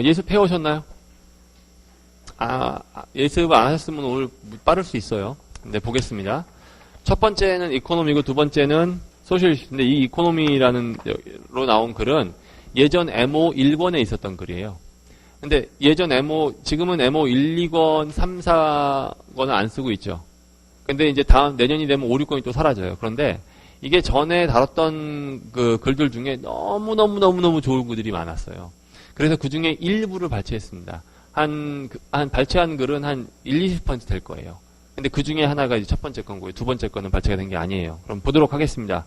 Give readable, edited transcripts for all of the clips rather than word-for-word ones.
예습 해오셨나요? 예습 안 하셨으면 오늘 빠를 수 있어요. 근데 보겠습니다. 첫 번째는 이코노미고 두 번째는 소셜 이슈인데 이 이코노미라는 로 나온 글은 예전 MO 1권에 있었던 글이에요. 근데 예전 MO, 지금은 MO 1, 2권, 3, 4권은 안 쓰고 있죠. 근데 이제 다음 내년이 되면 5, 6권이 또 사라져요. 그런데 이게 전에 다뤘던 그 글들 중에 너무너무 좋은 글들이 많았어요. 그래서 그 중에 일부를 발췌했습니다. 발췌한 글은 한 20% 될 거예요. 근데 그 중에 하나가 이제 첫 번째 건고요. 두 번째 거는 발췌가 된 게 아니에요. 그럼 보도록 하겠습니다.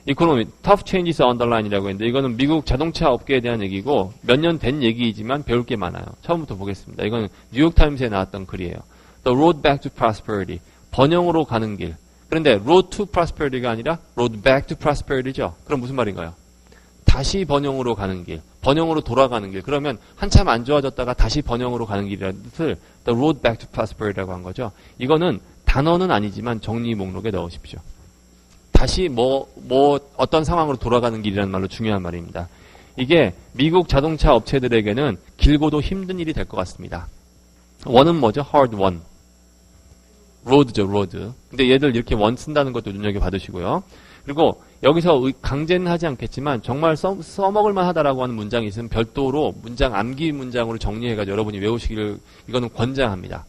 이코노미, tough changes underline이라고 했는데 이거는 미국 자동차 업계에 대한 얘기고 몇 년 된 얘기이지만 배울 게 많아요. 처음부터 보겠습니다. 이거는 뉴욕타임스에 나왔던 글이에요. The road back to prosperity. 번영으로 가는 길. 그런데 road to prosperity가 아니라 road back to prosperity죠. 그럼 무슨 말인가요? 다시 번영으로 가는 길. 번영으로 돌아가는 길. 그러면 한참 안 좋아졌다가 다시 번영으로 가는 길이라는 뜻을 the road back to prosperity라고 한 거죠. 이거는 단어는 아니지만 정리 목록에 넣으십시오. 다시 어떤 상황으로 돌아가는 길이라는 말로 중요한 말입니다. 이게 미국 자동차 업체들에게는 길고도 힘든 일이 될 것 같습니다. 원은 뭐죠? hard won. road죠, road. 근데 얘들 이렇게 원 쓴다는 것도 눈여겨봐두시고요. 그리고 여기서 강제는 하지 않겠지만 정말 써먹을만 하다라고 하는 문장이 있으면 별도로 문장, 암기 문장으로 정리해가지고 여러분이 외우시기를 이거는 권장합니다.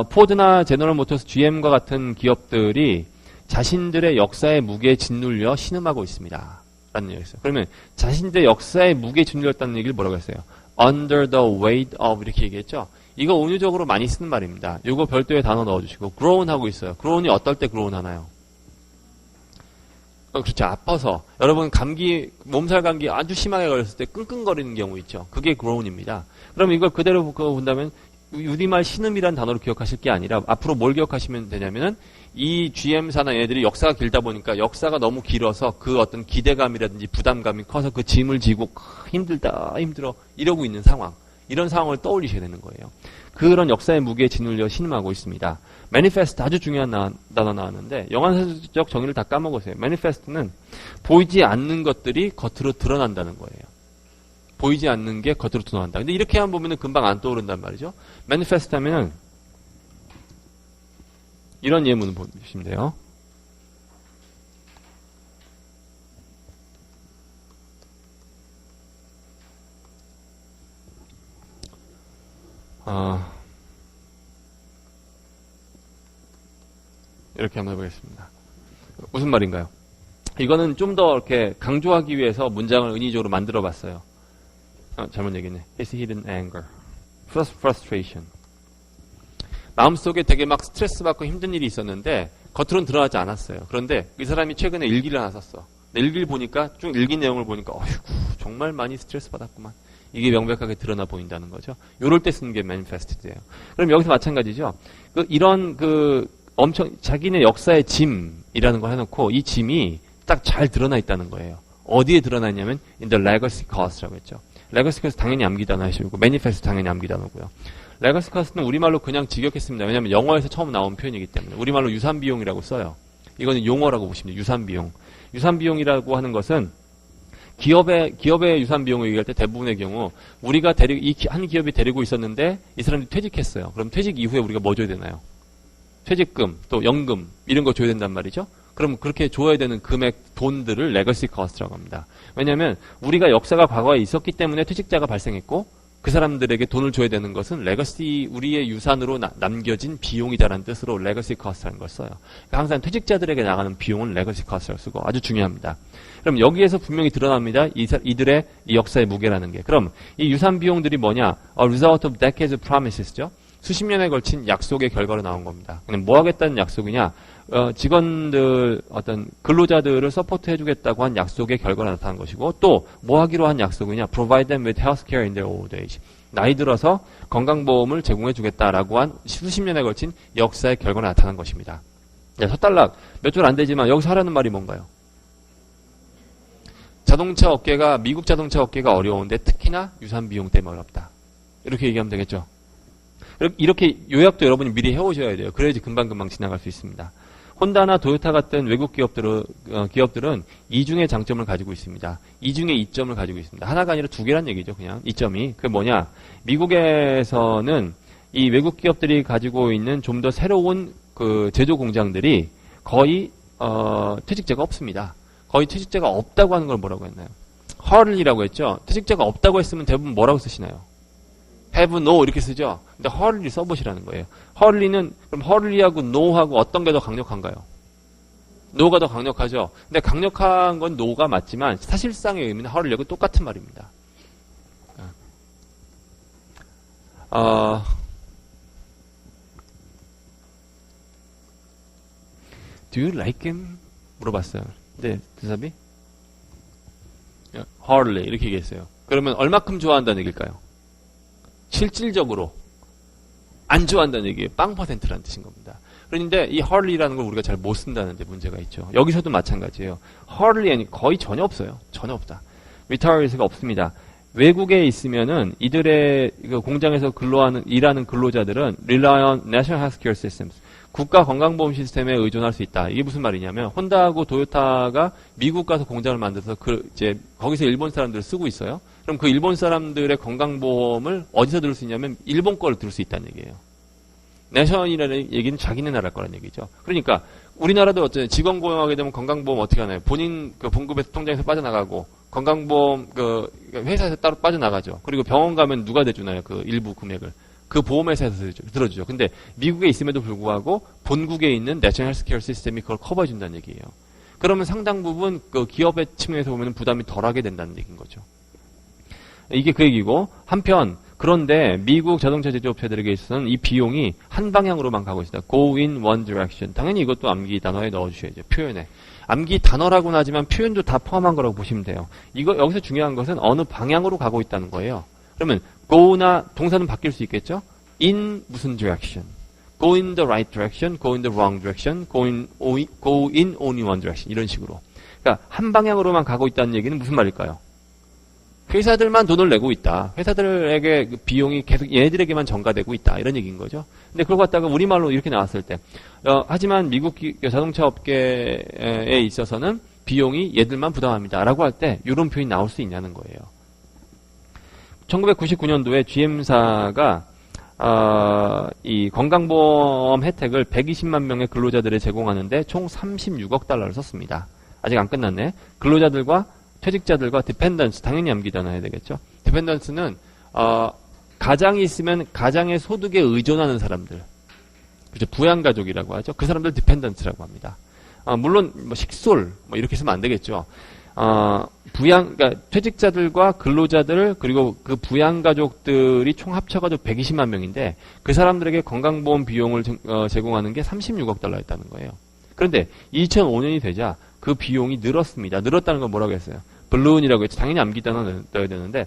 포드나 제너럴 모터스, GM과 같은 기업들이 자신들의 역사의 무게에 짓눌려 신음하고 있습니다. 라는 얘기가 있어요. 그러면 자신들의 역사의 무게에 짓눌렸다는 얘기를 뭐라고 했어요? Under the weight of 이렇게 얘기했죠. 이거 은유적으로 많이 쓰는 말입니다. 이거 별도의 단어 넣어주시고 groan 하고 있어요. groan이 어떨 때 groan 하나요? 그렇죠. 아파서. 여러분 감기, 몸살 감기 아주 심하게 걸렸을 때 끙끙거리는 경우 있죠. 그게 groan입니다. 그럼 이걸 그대로 본다면 우리말 신음이란 단어로 기억하실 게 아니라 앞으로 뭘 기억하시면 되냐면은 이 GM사나 얘들이 역사가 길다 보니까 역사가 너무 길어서 그 어떤 기대감이라든지 부담감이 커서 그 짐을 지고 힘들어 이러고 있는 상황. 이런 상황을 떠올리셔야 되는 거예요. 그런 역사의 무게에 짓눌려 신음하고 있습니다. manifest 아주 중요한 단어 나왔는데 영화사적 정의를 다 까먹으세요. manifest는 보이지 않는 것들이 겉으로 드러난다는 거예요. 보이지 않는 게 겉으로 드러난다. 근데 이렇게만 보면은 금방 안 떠오른단 말이죠. manifest 하면은 이런 예문을 보시면 돼요. 이렇게 한번 해보겠습니다. 무슨 말인가요? 이거는 좀 더 이렇게 강조하기 위해서 문장을 은의적으로 만들어 봤어요. 잘못 얘기네. His hidden anger. frustration. 마음속에 되게 막 스트레스 받고 힘든 일이 있었는데 겉으로는 드러나지 않았어요. 그런데 이 사람이 최근에 일기를 하나 썼어. 일기를 보니까 쭉 읽기 내용을 보니까 어휴 정말 많이 스트레스 받았구만. 이게 명백하게 드러나 보인다는 거죠. 요럴 때 쓰는 게 manifest예요. 그럼 여기서 마찬가지죠. 이런 엄청 자기네 역사의 짐이라는 걸 해놓고 이 짐이 딱 잘 드러나 있다는 거예요. 어디에 드러나 있냐면 in the legacy cost라고 했죠. legacy cost 당연히 암기 단어이시고 manifest 당연히 암기 단어고요. legacy cost는 우리말로 그냥 직역했습니다. 왜냐하면 영어에서 처음 나온 표현이기 때문에 우리말로 유산 비용이라고 써요. 이거는 용어라고 보시면 돼요. 유산 비용. 유산 비용이라고 하는 것은 기업의 유산 비용을 얘기할 때 대부분의 경우 우리가 한 기업이 데리고 있었는데 이 사람들이 퇴직했어요. 그럼 퇴직 이후에 우리가 뭐 줘야 되나요? 퇴직금, 또 연금 이런 거 줘야 된단 말이죠. 그럼 그렇게 줘야 되는 금액 돈들을 레거시 커스트라고 합니다. 왜냐하면 우리가 역사가 과거에 있었기 때문에 퇴직자가 발생했고 그 사람들에게 돈을 줘야 되는 것은 레거시 우리의 유산으로 남겨진 비용이다라는 뜻으로 레거시 커스트라는 걸 써요. 그러니까 항상 퇴직자들에게 나가는 비용은 레거시 커스트라고 쓰고 아주 중요합니다. 그럼 여기에서 분명히 드러납니다. 이들의 이 역사의 무게라는 게. 그럼 이 유산 비용들이 뭐냐? A result of decades of promises죠. 수십 년에 걸친 약속의 결과로 나온 겁니다. 그럼 뭐 하겠다는 약속이냐? 직원들, 어떤 근로자들을 서포트 해주겠다고 한 약속의 결과로 나타난 것이고, 또 뭐 하기로 한 약속이냐? Provide them with health care in their old age. 나이 들어서 건강보험을 제공해주겠다라고 한 수십 년에 걸친 역사의 결과로 나타난 것입니다. 서달락 몇 줄 안 되지만 여기서 하라는 말이 뭔가요? 미국 자동차 업계가 어려운데 특히나 유산 비용 때문에 어렵다. 이렇게 얘기하면 되겠죠. 이렇게 요약도 여러분이 미리 해오셔야 돼요. 그래야지 금방금방 지나갈 수 있습니다. 혼다나 도요타 같은 외국 기업들은 이중의 장점을 가지고 있습니다. 이중의 이점을 가지고 있습니다. 하나가 아니라 두 개란 얘기죠. 그냥 이점이. 그게 뭐냐? 미국에서는 이 외국 기업들이 가지고 있는 좀 더 새로운 그 제조 공장들이 거의 퇴직제가 없습니다. 거의 퇴직제가 없다고 하는 걸 뭐라고 했나요? hardly라고 했죠. 퇴직제가 없다고 했으면 대부분 뭐라고 쓰시나요? have no 이렇게 쓰죠. 근데 hardly 써보시라는 거예요. hardly는 그럼 hardly하고 no하고 어떤 게 더 강력한가요? no가 더 강력하죠. 근데 강력한 건 no가 맞지만 사실상의 의미는 hardly하고 똑같은 말입니다. Do you like him? 물어봤어요. 네, 대답이? hardly 이렇게 얘기했어요. 그러면 얼마큼 좋아한다는 얘기일까요? 실질적으로 안 좋아한다는 얘기예요. 빵 퍼센트라는 뜻인 겁니다. 그런데 이 hardly라는 걸 우리가 잘 못 쓴다는 데 문제가 있죠. 여기서도 마찬가지예요. hardly는 거의 전혀 없어요. 전혀 없다. retirees가 없습니다. 외국에 있으면은 이들의 공장에서 일하는 근로자들은 rely on national healthcare systems. 국가 건강보험 시스템에 의존할 수 있다. 이게 무슨 말이냐면 혼다하고 도요타가 미국 가서 공장을 만들어서 이제 거기서 일본 사람들을 쓰고 있어요. 그럼 그 일본 사람들의 건강보험을 어디서 들을 수 있냐면 일본 거를 들을 수 있다는 얘기예요. 내셔널이라는 얘기는 자기네 나라 거라는 얘기죠. 그러니까 우리나라도 어쨌든 직원 고용하게 되면 건강보험 어떻게 하나요? 본인 그 봉급에서 통장에서 빠져나가고 건강보험 그 회사에서 따로 빠져나가죠. 그리고 병원 가면 누가 대주나요? 그 일부 금액을. 그 보험회사에서 들어주죠. 근데 미국에 있음에도 불구하고 본국에 있는 내셔널 헬스케어 시스템이 그걸 커버해준다는 얘기예요. 그러면 상당 부분 그 기업의 측면에서 보면 부담이 덜하게 된다는 얘기인 거죠. 이게 그 얘기고 한편 그런데 미국 자동차 제조업체들에게 있어서는 이 비용이 한 방향으로만 가고 있습니다. Go in one direction. 당연히 이것도 암기 단어에 넣어주셔야죠. 표현에. 암기 단어라고는 하지만 표현도 다 포함한 거라고 보시면 돼요. 여기서 중요한 것은 어느 방향으로 가고 있다는 거예요. 그러면 go나 동사는 바뀔 수 있겠죠? in 무슨 direction? go in the right direction, go in the wrong direction, go in only one direction 이런 식으로. 그러니까 한 방향으로만 가고 있다는 얘기는 무슨 말일까요? 회사들만 돈을 내고 있다. 회사들에게 비용이 계속 얘네들에게만 전가되고 있다. 이런 얘기인 거죠. 근데 그걸 갖다가 우리말로 이렇게 나왔을 때 하지만 미국 자동차 업계에 있어서는 비용이 얘들만 부담합니다. 라고 할 때 이런 표현이 나올 수 있냐는 거예요. 1999년도에 GM사가 이 건강보험 혜택을 120만 명의 근로자들에 제공하는데 총 36억 달러를 썼습니다. 아직 안 끝났네. 근로자들과 퇴직자들과 디펜던스, 당연히 암기 단어해야 되겠죠. 디펜던스는 가장이 있으면 가장의 소득에 의존하는 사람들, 그죠? 부양가족이라고 하죠. 그 사람들 디펜던스라고 합니다. 물론 뭐 식솔 뭐 이렇게 쓰면 안 되겠죠. 그러니까 퇴직자들과 근로자들 그리고 그 부양가족들이 총 합쳐가지고 120만 명인데 그 사람들에게 건강보험 비용을 제공하는 게 36억 달러였다는 거예요. 그런데 2005년이 되자 그 비용이 늘었습니다. 늘었다는 건 뭐라고 했어요? 블룬이라고 했죠. 당연히 암기 단어 넣어야 되는데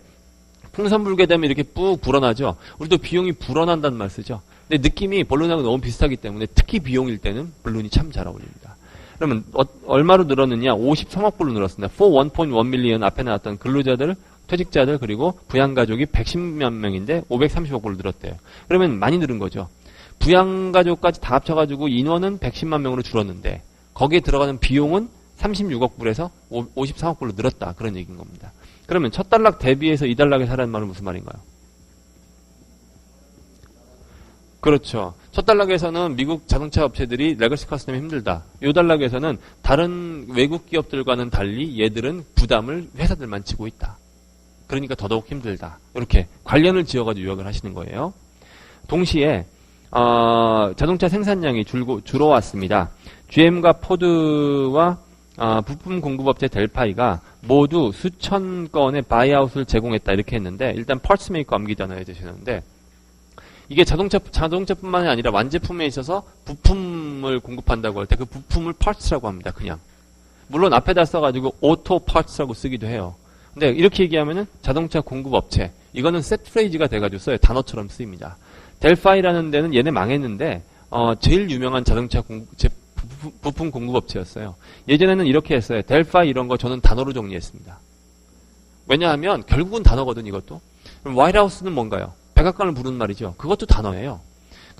풍선 불게 되면 이렇게 뿍 불어나죠. 우리도 비용이 불어난다는 말 쓰죠. 근데 느낌이 블룬하고 너무 비슷하기 때문에 특히 비용일 때는 블룬이 참 잘 어울립니다. 그러면 얼마로 늘었느냐? 53억 불로 늘었습니다. For 1.1 million 앞에 나왔던 근로자들, 퇴직자들 그리고 부양가족이 110만 명인데 530억 불로 늘었대요. 그러면 많이 늘은 거죠. 부양가족까지 다 합쳐가지고 인원은 110만 명으로 줄었는데 거기에 들어가는 비용은 36억 불에서 53억 불로 늘었다. 그런 얘기인 겁니다. 그러면 첫 단락 대비해서 이 단락에 사라는 말은 무슨 말인가요? 그렇죠. 첫 단락에서는 미국 자동차 업체들이 레거시 커스텀이 힘들다. 이 단락에서는 다른 외국 기업들과는 달리 얘들은 부담을 회사들만 지고 있다. 그러니까 더더욱 힘들다. 이렇게 관련을 지어가지고 요약을 하시는 거예요. 동시에 자동차 생산량이 줄어왔습니다. GM과 포드와 부품 공급업체 델파이가 모두 수천 건의 바이아웃을 제공했다 이렇게 했는데 일단 파츠 메이커 암기 단어에 되시는데 이게 자동차뿐만이 아니라 완제품에 있어서 부품을 공급한다고 할 때 그 부품을 parts라고 합니다. 그냥. 물론 앞에다 써가지고 auto parts라고 쓰기도 해요. 근데 이렇게 얘기하면은 자동차 공급업체. 이거는 set phrase가 돼가지고 써요. 단어처럼 쓰입니다. 델파이라는 데는 얘네 망했는데 제일 유명한 자동차 부품 공급업체였어요. 예전에는 이렇게 했어요. 델파이 이런 거 저는 단어로 정리했습니다. 왜냐하면 결국은 단어거든 이것도. 그럼 화이트하우스는 뭔가요? 백악관을 부르는 말이죠. 그것도 단어예요.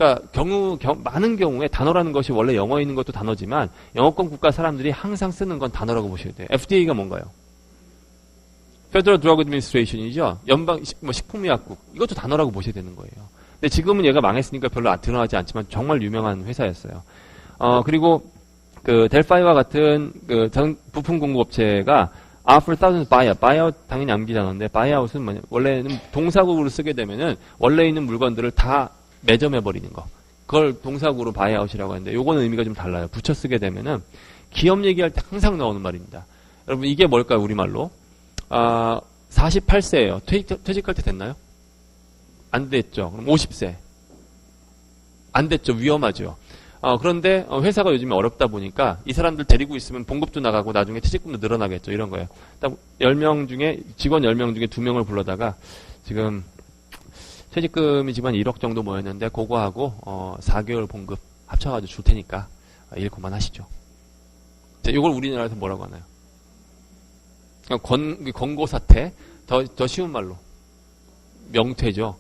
그러니까 많은 경우에 단어라는 것이 원래 영어에 있는 것도 단어지만 영어권 국가 사람들이 항상 쓰는 건 단어라고 보셔야 돼요. FDA가 뭔가요? Federal Drug Administration이죠. 연방 식품의약국. 이것도 단어라고 보셔야 되는 거예요. 근데 지금은 얘가 망했으니까 별로 드러나지 않지만 정말 유명한 회사였어요. 그리고 그 델파이와 같은 그 부품 공급업체가 offer thousands buyout. buyout 당연히 암기 단어인데 buyout은 뭐냐? 원래는 동사구로 쓰게 되면은 원래 있는 물건들을 다 매점해 버리는 거. 그걸 동사구로 buyout이라고 하는데 요거는 의미가 좀 달라요. 붙여 쓰게 되면은 기업 얘기할 때 항상 나오는 말입니다. 여러분 이게 뭘까요? 우리말로? 48세예요. 퇴직할 때 됐나요? 안 됐죠. 그럼 50세. 안 됐죠. 위험하죠. 그런데 회사가 요즘에 어렵다 보니까 이 사람들 데리고 있으면 봉급도 나가고 나중에 퇴직금도 늘어나겠죠. 이런 거예요. 딱 10명 중에 직원 10명 중에 2명을 불러다가 지금 퇴직금이 지금 한 1억 정도 모였는데 그거하고 4개월 봉급 합쳐가지고 줄 테니까 일 그만하시죠. 이걸 우리나라에서 뭐라고 하나요? 권고 사태, 더 쉬운 말로 명퇴죠.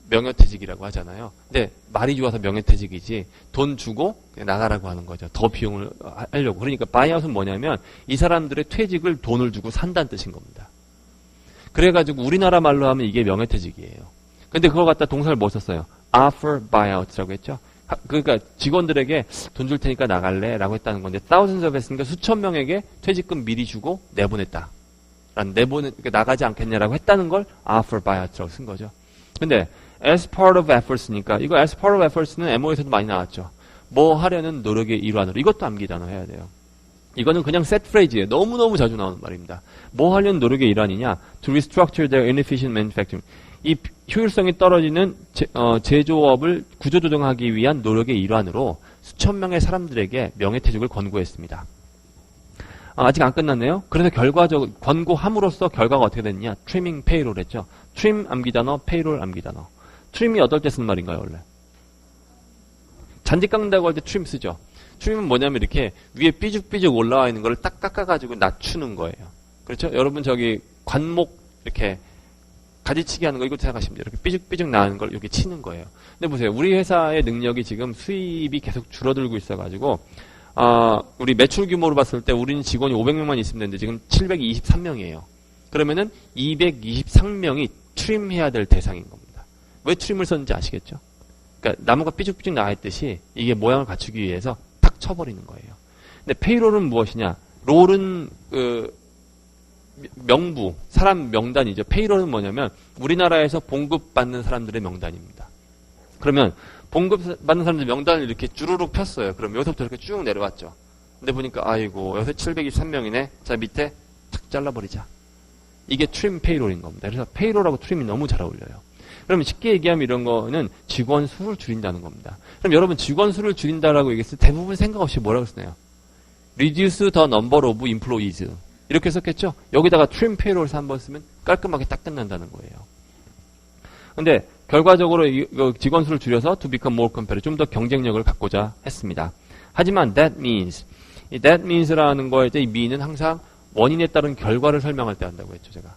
명예퇴직이라고 하잖아요. 근데 말이 좋아서 명예퇴직이지 돈 주고 나가라고 하는 거죠. 더 비용을 하려고. 그러니까 바이아웃은 뭐냐면 이 사람들의 퇴직을 돈을 주고 산다는 뜻인 겁니다. 그래가지고 우리나라 말로 하면 이게 명예퇴직이에요. 근데 그걸 갖다 동사를 뭐 썼어요? offer buyout이라고 했죠. 그러니까 직원들에게 돈 줄 테니까 나갈래 라고 했다는 건데 thousands of 했으니까 수천 명에게 퇴직금 미리 주고 내보냈다. 그러니까 나가지 않겠냐라고 했다는 걸 offer buyout이라고 쓴 거죠. 근데 as part of efforts니까 이거 as part of efforts는 MO에서도 많이 나왔죠. 뭐 하려는 노력의 일환으로. 이것도 암기 단어 해야 돼요. 이거는 그냥 set phrase예요. 너무너무 자주 나오는 말입니다. 뭐 하려는 노력의 일환이냐? To restructure their inefficient manufacturing. 이 효율성이 떨어지는 제조업을 구조조정하기 위한 노력의 일환으로 수천 명의 사람들에게 명예퇴직을 권고했습니다. 아직 안 끝났네요. 그래서 결과적으로 권고함으로써 결과가 어떻게 됐냐? trimming payroll 했죠. trim 암기단어, payroll 암기단어. trim이 어떨 때 쓰는 말인가요, 원래? 잔디 깎는다고 할 때 trim 쓰죠. trim은 뭐냐면 이렇게 위에 삐죽삐죽 올라와 있는 걸 딱 깎아가지고 낮추는 거예요. 그렇죠? 여러분 저기 관목 이렇게 가지치기 하는 거 이거 생각하시면 돼요. 이렇게 삐죽삐죽 나는 걸 이렇게 치는 거예요. 근데 보세요. 우리 회사의 능력이 지금 수입이 계속 줄어들고 있어가지고 우리 매출 규모로 봤을 때 우리는 직원이 500명만 있으면 되는데 지금 723명이에요. 그러면은 223명이 트림해야 될 대상인 겁니다. 왜 트림을 썼는지 아시겠죠? 그러니까 나무가 삐죽삐죽 나와 있듯이 이게 모양을 갖추기 위해서 탁 쳐버리는 거예요. 근데 페이롤은 무엇이냐? 롤은 명부, 사람 명단이죠. 페이롤은 뭐냐면 우리나라에서 봉급받는 사람들의 명단입니다. 그러면 봉급받는 사람들 명단을 이렇게 주르륵 폈어요. 그럼 여기서부터 이렇게 쭉 내려왔죠. 근데 보니까 아이고 여기서 723명이네. 자 밑에 탁 잘라버리자. 이게 트림 페이롤인 겁니다. 그래서 페이롤하고 트림이 너무 잘 어울려요. 그러면 쉽게 얘기하면 이런 거는 직원 수를 줄인다는 겁니다. 그럼 여러분 직원 수를 줄인다라고 얘기했을 때 대부분 생각 없이 뭐라고 쓰나요? Reduce the number of employees. 이렇게 썼겠죠? 여기다가 trim payroll에서 한번 쓰면 깔끔하게 딱 끝난다는 거예요. 근데 결과적으로 직원 수를 줄여서 to become more competitive, 좀 더 경쟁력을 갖고자 했습니다. 하지만 that means, 이 that means라는 거에 이 mean은 항상 원인에 따른 결과를 설명할 때 한다고 했죠, 제가.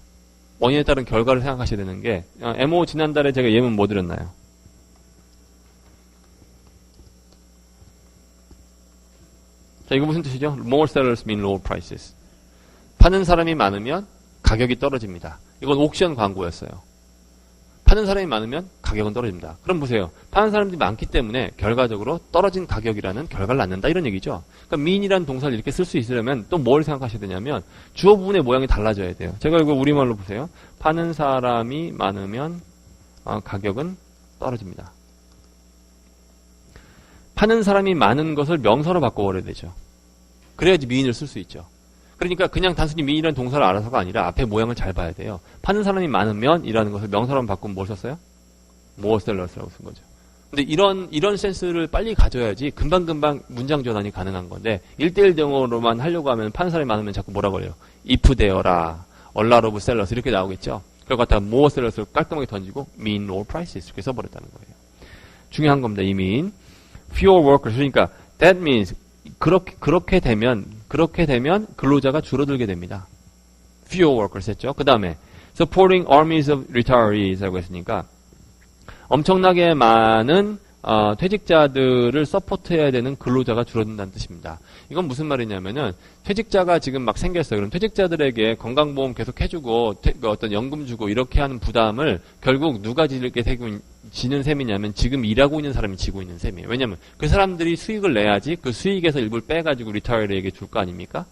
원인에 따른 결과를 생각하셔야 되는 게, MO 지난달에 제가 예문 뭐 드렸나요? 자, 이거 무슨 뜻이죠? More sellers mean lower prices. 파는 사람이 많으면 가격이 떨어집니다. 이건 옥션 광고였어요. 파는 사람이 많으면 가격은 떨어집니다. 그럼 보세요. 파는 사람들이 많기 때문에 결과적으로 떨어진 가격이라는 결과를 낳는다 이런 얘기죠. 그러니까 mean이라는 동사를 이렇게 쓸 수 있으려면 또 뭘 생각하셔야 되냐면 주어 부분의 모양이 달라져야 돼요. 제가 이거 우리말로 보세요. 파는 사람이 많으면 가격은 떨어집니다. 파는 사람이 많은 것을 명사로 바꿔버려야 되죠. 그래야지 mean을 쓸 수 있죠. 그러니까 그냥 단순히 mean이라는 동사를 알아서가 아니라 앞에 모양을 잘 봐야 돼요. 파는 사람이 많으면 이라는 것을 명사로 바꾸면 뭘 썼어요? more sellers라고 쓴 거죠. 근데 이런 센스를 빨리 가져야지 금방금방 문장 전환이 가능한 건데 1대1 대응어로만 하려고 하면 파는 사람이 많으면 자꾸 뭐라고 그래요? if there라, a lot of sellers 이렇게 나오겠죠. 그걸 갖다가 more sellers를 깔끔하게 던지고 mean lower prices 이렇게 써버렸다는 거예요. 중요한 겁니다. 이 mean. fewer workers. 그러니까 that means 그렇게 되면 근로자가 줄어들게 됩니다. fewer workers 했죠. 그 다음에 supporting armies of retirees라고 했으니까 엄청나게 많은 퇴직자들을 서포트해야 되는 근로자가 줄어든다는 뜻입니다. 이건 무슨 말이냐면은 퇴직자가 지금 막 생겼어요. 그럼 퇴직자들에게 건강보험 계속 해주고 그 어떤 연금 주고 이렇게 하는 부담을 결국 누가 지는 셈이냐면 지금 일하고 있는 사람이 지고 있는 셈이에요. 왜냐하면 그 사람들이 수익을 내야지 그 수익에서 일부를 빼가지고 리타이어에게 줄 거 아닙니까?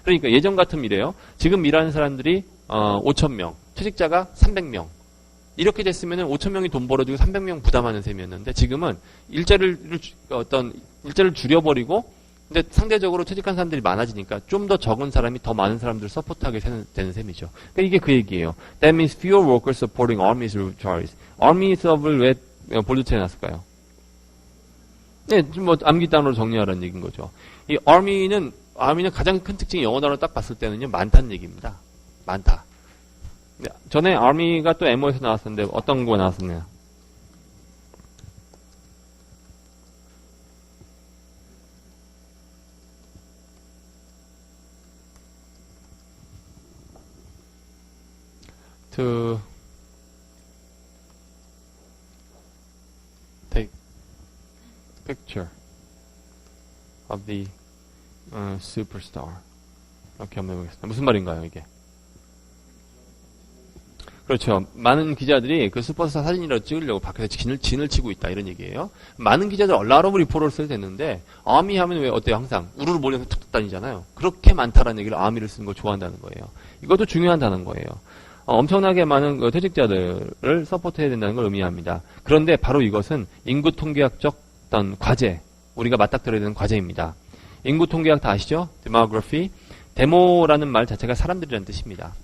그러니까 예전 같으면 이래요. 지금 일하는 사람들이 5,000명, 퇴직자가 300명. 이렇게 됐으면은 5,000명이 돈 벌어주고 300명 부담하는 셈이었는데 지금은 일자를 줄여버리고 근데 상대적으로 퇴직한 사람들이 많아지니까 좀 더 적은 사람이 더 많은 사람들을 서포트하게 되는 셈이죠. 그러니까 이게 그 얘기예요. That means fewer workers supporting armies choice. army 수업을 왜 볼드체에 놨을까요? 네, 뭐 암기 단어로 정리하라는 얘기인 거죠. 이 army는 가장 큰 특징이 영어 단어로 딱 봤을 때는요 많다는 얘기입니다. 많다. 전에 army가 또 MO에서 나왔었는데 어떤 거 나왔었나요? To take picture of the superstar. 이렇게 한번 해보겠습니다. 무슨 말인가요, 이게? 그렇죠. 많은 기자들이 그 슈퍼스타 사진이라도 찍으려고 밖에서 진을 치고 있다 이런 얘기예요. 많은 기자들 lot of report를 써야 되는데 아미 하면 왜 어때요? 항상 우르르 몰려서 툭툭 다니잖아요. 그렇게 많다라는 얘기를 아미를 쓰는 걸 좋아한다는 거예요. 이것도 중요한 단어인 거예요. 엄청나게 많은 퇴직자들을 서포트해야 된다는 걸 의미합니다. 그런데 바로 이것은 인구 통계학적 어떤 과제, 우리가 맞닥뜨려야 되는 과제입니다. 인구 통계학 다 아시죠? demography. 데모라는 말 자체가 사람들이라는 뜻입니다.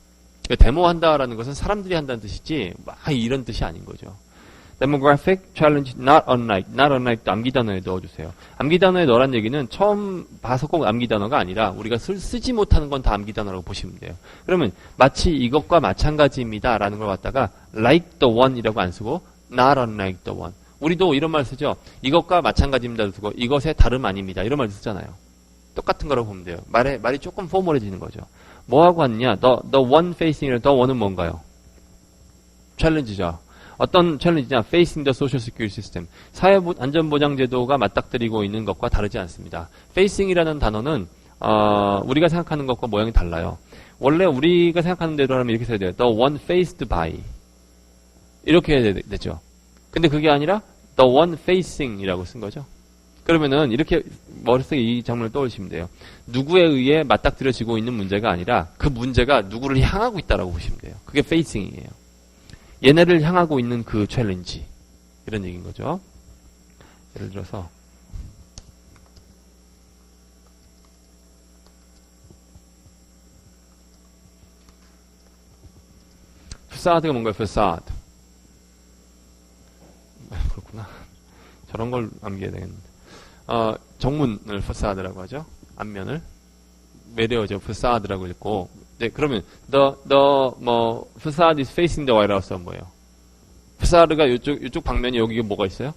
데모한다라는 것은 사람들이 한다는 뜻이지 막 이런 뜻이 아닌 거죠. Demographic challenge not unlike 암기 단어에 넣어주세요. 암기 단어에 넣으란 얘기는 처음 봐서 꼭 암기 단어가 아니라 우리가 쓰지 못하는 건 다 암기 단어라고 보시면 돼요. 그러면 마치 이것과 마찬가지입니다 라는 걸 갖다가 like the one이라고 안 쓰고 not unlike the one. 우리도 이런 말 쓰죠. 이것과 마찬가지입니다 쓰고 이것의 다름 아닙니다. 이런 말 쓰잖아요. 똑같은 거라고 보면 돼요. 말이 조금 포멀해지는 거죠. 뭐하고 왔냐? the one facing이랑 the one은 뭔가요? 챌린지죠. 어떤 챌린지냐? facing the social security system. 사회안전보장제도가 맞닥뜨리고 있는 것과 다르지 않습니다. facing이라는 단어는 우리가 생각하는 것과 모양이 달라요. 원래 우리가 생각하는 대로 하면 이렇게 써야 돼요. the one faced by. 이렇게 해야 되죠. 근데 그게 아니라 the one facing이라고 쓴 거죠. 그러면은 이렇게 머릿속에 이 장면을 떠올리시면 돼요. 누구에 의해 맞닥뜨려지고 있는 문제가 아니라 그 문제가 누구를 향하고 있다라고 보시면 돼요. 그게 facing이에요. 얘네를 향하고 있는 그 챌린지. 이런 얘기인 거죠. 예를 들어서 facades 뭔가요? facade. 그렇구나. 저런 걸 암기해야 되겠는데. 정문을 facade라고 하죠. 앞면을. 매려죠. facade라고 읽고. 네, 그러면 facade is facing the White House가 뭐예요? facade가 이쪽 방면이 여기에 뭐가 있어요?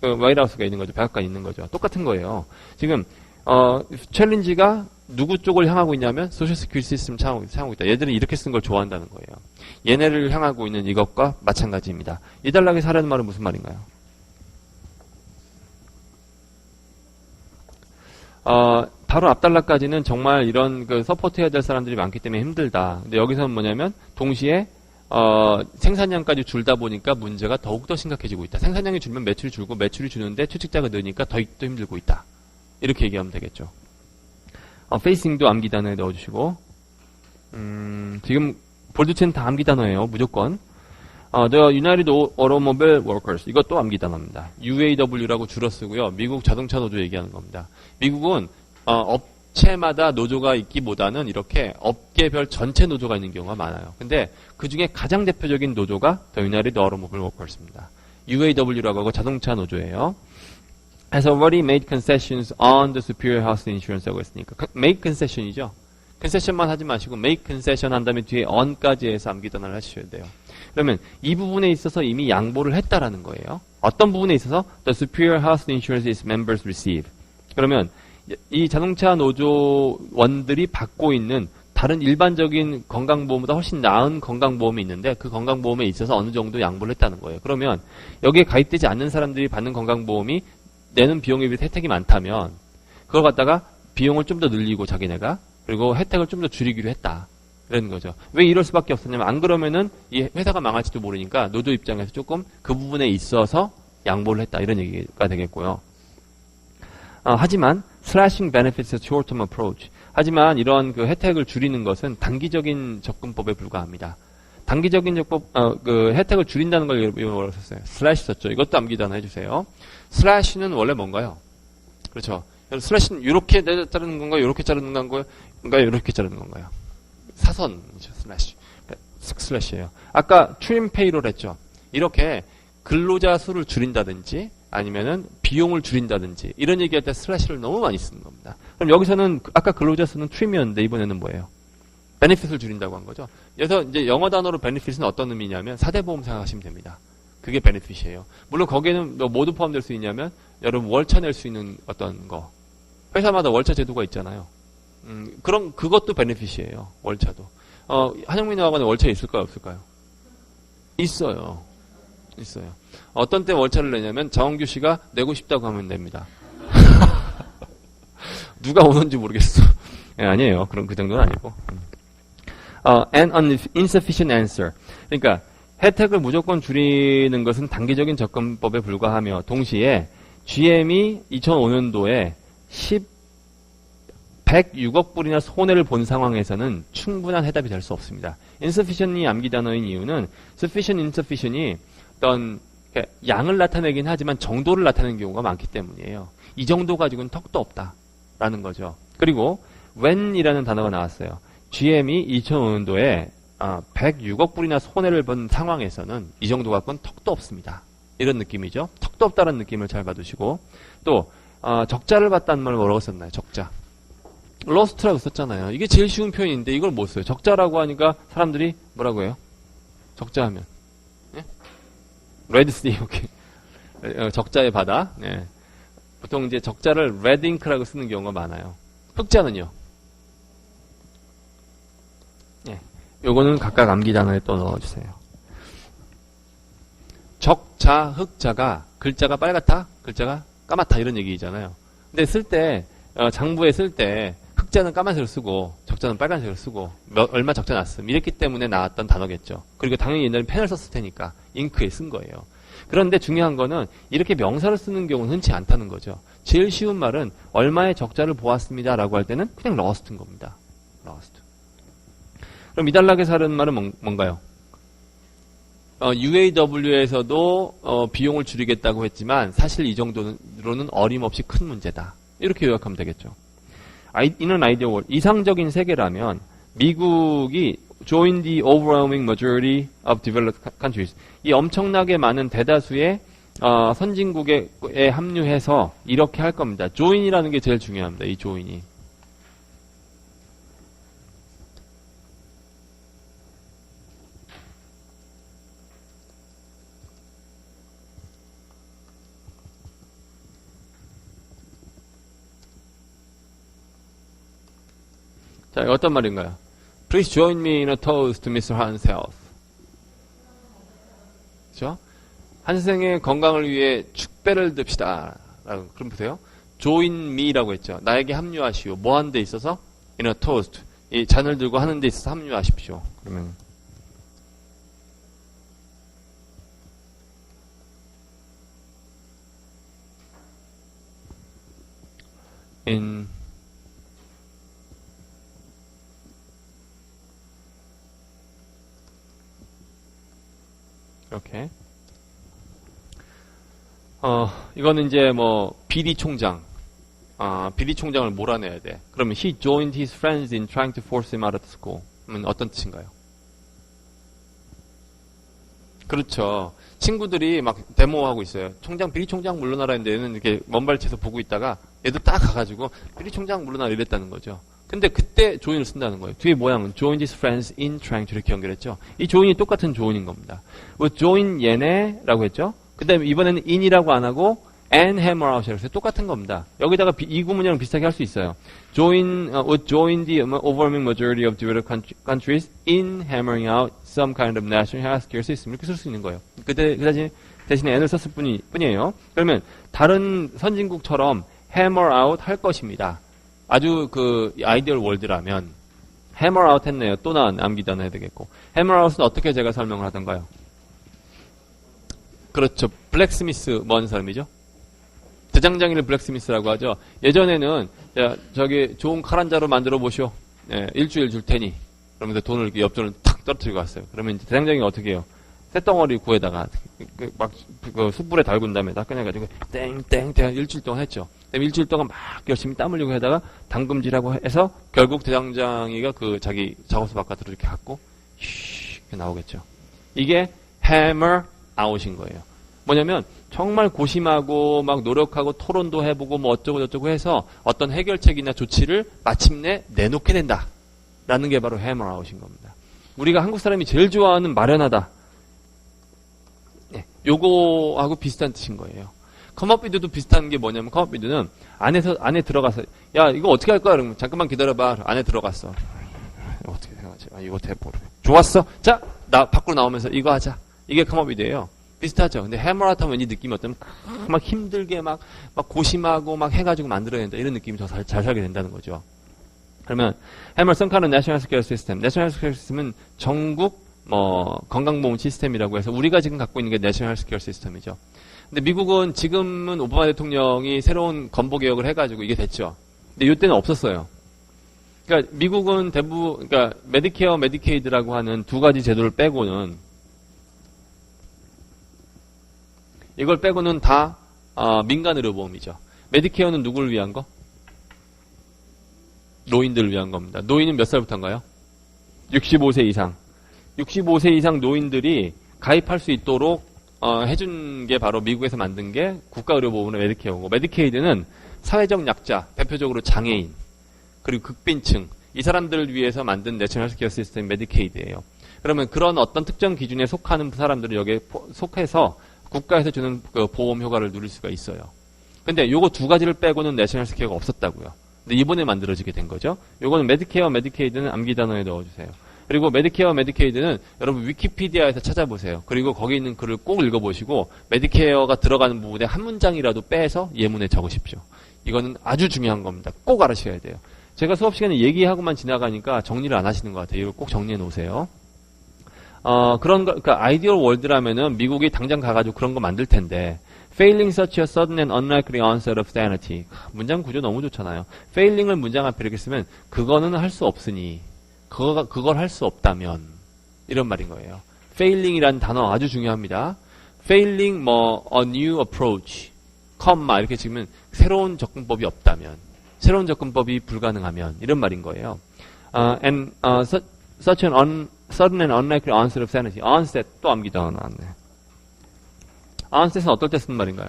White House가 있는 거죠. 백악관이 있는 거죠. 똑같은 거예요. 지금 챌린지가 누구 쪽을 향하고 있냐면 소셜 시큐리티 시스템을 향하고 있다. 얘들은 이렇게 쓴 걸 좋아한다는 거예요. 얘네를 향하고 있는 이것과 마찬가지입니다. 이달락에서 하려는 말은 무슨 말인가요? 바로 앞달락까지는 정말 이런 서포트해야 될 사람들이 많기 때문에 힘들다. 근데 여기서는 뭐냐면 동시에 생산량까지 줄다 보니까 문제가 더욱더 심각해지고 있다. 생산량이 줄면 매출이 줄고 매출이 주는데 취직자가 느니까 더 힘들고 있다. 이렇게 얘기하면 되겠죠. facing도 암기 단어에 넣어주시고 지금 볼드체는 다 암기 단어예요. 무조건. The United Automobile Workers 이것도 암기 단어입니다. UAW라고 줄여 쓰고요. 미국 자동차 노조 얘기하는 겁니다. 미국은 업체마다 노조가 있기보다는 이렇게 업계별 전체 노조가 있는 경우가 많아요. 근데 그 중에 가장 대표적인 노조가 The United Automobile Workers입니다. UAW라고 하고 자동차 노조예요. Has already made concessions on the superior health insurance라고 했으니까 make concession이죠. concession만 하지 마시고 make concession 한 다음에 뒤에 on까지 해서 암기 단어를 하셔야 돼요. 그러면 이 부분에 있어서 이미 양보를 했다라는 거예요. 어떤 부분에 있어서 the superior health insurance its members receive. 그러면 이 자동차 노조원들이 받고 있는 다른 일반적인 건강보험보다 훨씬 나은 건강보험이 있는데 그 건강보험에 있어서 어느 정도 양보를 했다는 거예요. 그러면 여기에 가입되지 않는 사람들이 받는 건강보험이 내는 비용에 비해 혜택이 많다면 그걸 갖다가 비용을 좀 더 늘리고 자기네가 그리고 혜택을 좀 더 줄이기로 했다. 이런 거죠. 왜 이럴 수밖에 없었냐면 안 그러면은 이 회사가 망할지도 모르니까 노조 입장에서 조금 그 부분에 있어서 양보를 했다. 이런 얘기가 되겠고요. 하지만 slashing benefits is a short-term approach. 하지만 이런 그 혜택을 줄이는 것은 단기적인 접근법에 불과합니다. 단기적인 접근법, 그 혜택을 줄인다는 걸 뭐라고 썼어요? 슬래시 썼죠. 이것도 암기 단어 해주세요. 슬래시는 원래 뭔가요? 그렇죠. 슬래시는 이렇게 자르는 건가요? 이렇게 자르는 건가요? 이렇게 자르는 건가요? 사선이죠. 슬래시예요. 아까 트림 페이롤 했죠. 이렇게 근로자 수를 줄인다든지 아니면은 비용을 줄인다든지 이런 얘기할 때 슬래시를 너무 많이 쓰는 겁니다. 그럼 여기서는 아까 근로자 수는 트림이었는데 이번에는 뭐예요? 베네핏을 줄인다고 한 거죠. 그래서 이제 영어 단어로 베네핏은 어떤 의미냐면 4대 보험 생각하시면 됩니다. 그게 베네핏이에요. 물론 거기에는 모두 포함될 수 있냐면 여러분 월차 낼 수 있는 어떤 거 회사마다 월차 제도가 있잖아요. 그럼 그것도 베네핏이에요. 월차도. 한영민 여학원에 월차 있을까요? 없을까요? 있어요. 어떤 때 월차를 내냐면 정원규 씨가 내고 싶다고 하면 냅니다. 누가 오는지 모르겠어. 네, 아니에요. 그럼 그 정도는 아니고. And an insufficient answer. 그러니까 혜택을 무조건 줄이는 것은 단기적인 접근법에 불과하며 동시에 GM이 2005년도에 106억 불이나 손해를 본 상황에서는 충분한 해답이 될 수 없습니다. insufficient이 암기 단어인 이유는 sufficient, insufficient이 어떤 양을 나타내긴 하지만 정도를 나타내는 경우가 많기 때문이에요. 이 정도 가지고는 턱도 없다라는 거죠. 그리고 when이라는 단어가 나왔어요. GM이 2005년도에 106억 불이나 손해를 본 상황에서는 이 정도 갖고는 턱도 없습니다. 이런 느낌이죠. 턱도 없다는 느낌을 잘 받으시고 또 적자를 봤다는 말을 뭐라고 썼나요? 적자. lost라고 썼잖아요. 이게 제일 쉬운 표현인데 이걸 못 써요. 적자라고 하니까 사람들이 뭐라고 해요? 적자 하면 예? Red Sea, 오케이. 적자의 바다. 네. 보통 이제 적자를 red ink라고 쓰는 경우가 많아요. 흑자는요? 예. 요거는 각각 암기 단어에 또 넣어주세요. 적자, 흑자가 글자가 빨갛다, 글자가 까맣다 이런 얘기잖아요. 근데 쓸 때 장부에 쓸 때 흑자는 까만색을 쓰고 적자는 빨간색을 쓰고 얼마 적자 났음 이랬기 때문에 나왔던 단어겠죠. 그리고 당연히 옛날에 펜을 썼을 테니까 잉크에 쓴 거예요. 그런데 중요한 거는 이렇게 명사를 쓰는 경우는 흔치 않다는 거죠. 제일 쉬운 말은 얼마의 적자를 보았습니다 라고 할 때는 그냥 lost인 겁니다. lost. 그럼 이달락에 사는 말은 뭔가요? UAW에서도 비용을 줄이겠다고 했지만 사실 이 정도로는 어림없이 큰 문제다. 이렇게 요약하면 되겠죠. 이는 아이디어 월 이상적인 세계라면 미국이 join the overwhelming majority of developed countries 이 엄청나게 많은 대다수의 선진국에 합류해서 이렇게 할 겁니다. join이라는 게 제일 중요합니다. 이 join이. 자, 어떤 말인가요? Please join me in a toast to Mr. Han's health. 그렇죠? 한생의 건강을 위해 축배를 듭시다. 그럼 보세요. Join me라고 했죠. 나에게 합류하시오. 뭐 하는 데 있어서? In a toast. 이 잔을 들고 하는 데 있어서 합류하십시오. 그러면 in 이렇게. 이거는 이제 비리 총장. 비리 총장을 몰아내야 돼. 그러면 he joined his friends in trying to force him out of school. 그러면 어떤 뜻인가요? 그렇죠. 친구들이 막 데모하고 있어요. 총장, 비리 총장 물러나라 했는데 얘는 이렇게 먼발치에서 보고 있다가 얘도 딱 가가지고 비리 총장 물러나라 이랬다는 거죠. 근데 그때 join을 쓴다는 거예요. 뒤에 모양은 joined his friends in trying to 이렇게 연결했죠. 이 join이 똑같은 join인 겁니다. join 얘네라고 했죠. 근데 이번에는 in이라고 안 하고 and hammer out이라고 해서 똑같은 겁니다. 여기다가 이 구문이랑 비슷하게 할 수 있어요. would join the overwhelming majority of developed countries in hammering out some kind of national healthcare system. 이렇게 쓸 수 있는 거예요. 그 대신에 n을 썼을 뿐이에요. 그러면 다른 선진국처럼 hammer out 할 것입니다. 아주 그 아이디얼 월드라면 hammer out 했네요. 또 암기 단어 해야 되겠고. hammer out은 어떻게 제가 설명을 하던가요? 그렇죠. 블랙스미스 뭐 하는 사람이죠? 대장장이를 블랙스미스라고 하죠. 예전에는 저기 좋은 칼 한 자루 만들어 보시오. 일주일 줄 테니. 그러면서 돈을 이렇게 옆전을 탁 떨어뜨리고 왔어요. 그러면 이제 대장장이가 어떻게 해요? 쇳덩어리 구에다가 막 그 숯불에 달군 다음에 딱 꺼내가지고 땡땡땡 일주일 동안 했죠. 일주일 동안 막 열심히 땀 흘리고 하다가 당금질하고 해서 결국 대장장이가 그 자기 작업소 바깥으로 이렇게 갖고 이렇게 나오겠죠. 이게 hammer out인 거예요. 뭐냐면 정말 고심하고 막 노력하고 토론도 해보고 뭐 어쩌고 저쩌고 해서 어떤 해결책이나 조치를 마침내 내놓게 된다라는 게 바로 hammer out인 겁니다. 우리가 한국 사람이 제일 좋아하는 마련하다. 요거하고 비슷한 뜻인 거예요. 컴업비드도 비슷한 게 뭐냐면 컴업비드는 안에 들어가서 야 이거 어떻게 할 거야? 그러면 잠깐만 기다려봐. 안에 들어갔어. 어떻게 생각하지? 이거 대보래. 좋았어. 자, 나 밖으로 나오면서 이거 하자. 이게 컴업비드예요. 비슷하죠. 근데 해머라트 하면 이 느낌이 어떠면 막 힘들게 막 고심하고 막 해가지고 만들어야 된다. 이런 느낌이 더 잘 살게 된다는 거죠. 그러면 해머 선카는 내셔널 헬스케어 시스템. 내셔널 헬스케어 시스템은 전국 건강보험 시스템이라고 해서 우리가 지금 갖고 있는 게 내셔널 헬스케어 시스템이죠. 근데 미국은 지금은 오바마 대통령이 새로운 건보 개혁을 해가지고 이게 됐죠. 근데 이때는 없었어요. 그러니까 미국은 그러니까 메디케어, 메디케이드라고 하는 두 가지 제도를 빼고는 이걸 빼고는 다 민간 의료보험이죠. 메디케어는 누구를 위한 거? 노인들을 위한 겁니다. 노인은 몇 살부터인가요? 65세 이상. 65세 이상 노인들이 가입할 수 있도록 해준 게 바로 미국에서 만든 게 국가의료보험의 메디케어고, 메디케이드는 사회적 약자, 대표적으로 장애인, 그리고 극빈층, 이 사람들을 위해서 만든 내셔널 헬스케어 시스템 메디케이드예요. 그러면 그런 어떤 특정 기준에 속하는 사람들을 여기에 속해서 국가에서 주는 그 보험 효과를 누릴 수가 있어요. 근데 요거 두 가지를 빼고는 내셔널 헬스케어가 없었다고요. 근데 이번에 만들어지게 된 거죠. 요거는 메디케어, 메디케이드는 암기 단어에 넣어주세요. 그리고 메디케어, 메디케이드는 여러분 위키피디아에서 찾아보세요. 그리고 거기 있는 글을 꼭 읽어보시고 메디케어가 들어가는 부분에 한 문장이라도 빼서 예문에 적으십시오. 이거는 아주 중요한 겁니다. 꼭 알아셔야 돼요. 제가 수업 시간에 얘기하고만 지나가니까 정리를 안 하시는 것 같아요. 이걸 꼭 정리해 놓으세요. 그러니까 아이디얼 월드라면은 미국이 당장 가가지고 그런 거 만들 텐데, failing such a sudden and unlikely onset of sanity. 문장 구조 너무 좋잖아요. failing을 문장 앞에 이렇게 쓰면, 그거는 할 수 없으니, 그걸 할 수 없다면, 이런 말인 거예요. failing이라는 단어 아주 중요합니다. failing, a new approach, 컴마, 이렇게 지으면, 새로운 접근법이 없다면, 새로운 접근법이 불가능하면, 이런 말인 거예요. such an sudden and unlikely onset of sanity. onset 또 암기 단어 나왔네. onset은 어떨 때 쓰는 말인가요?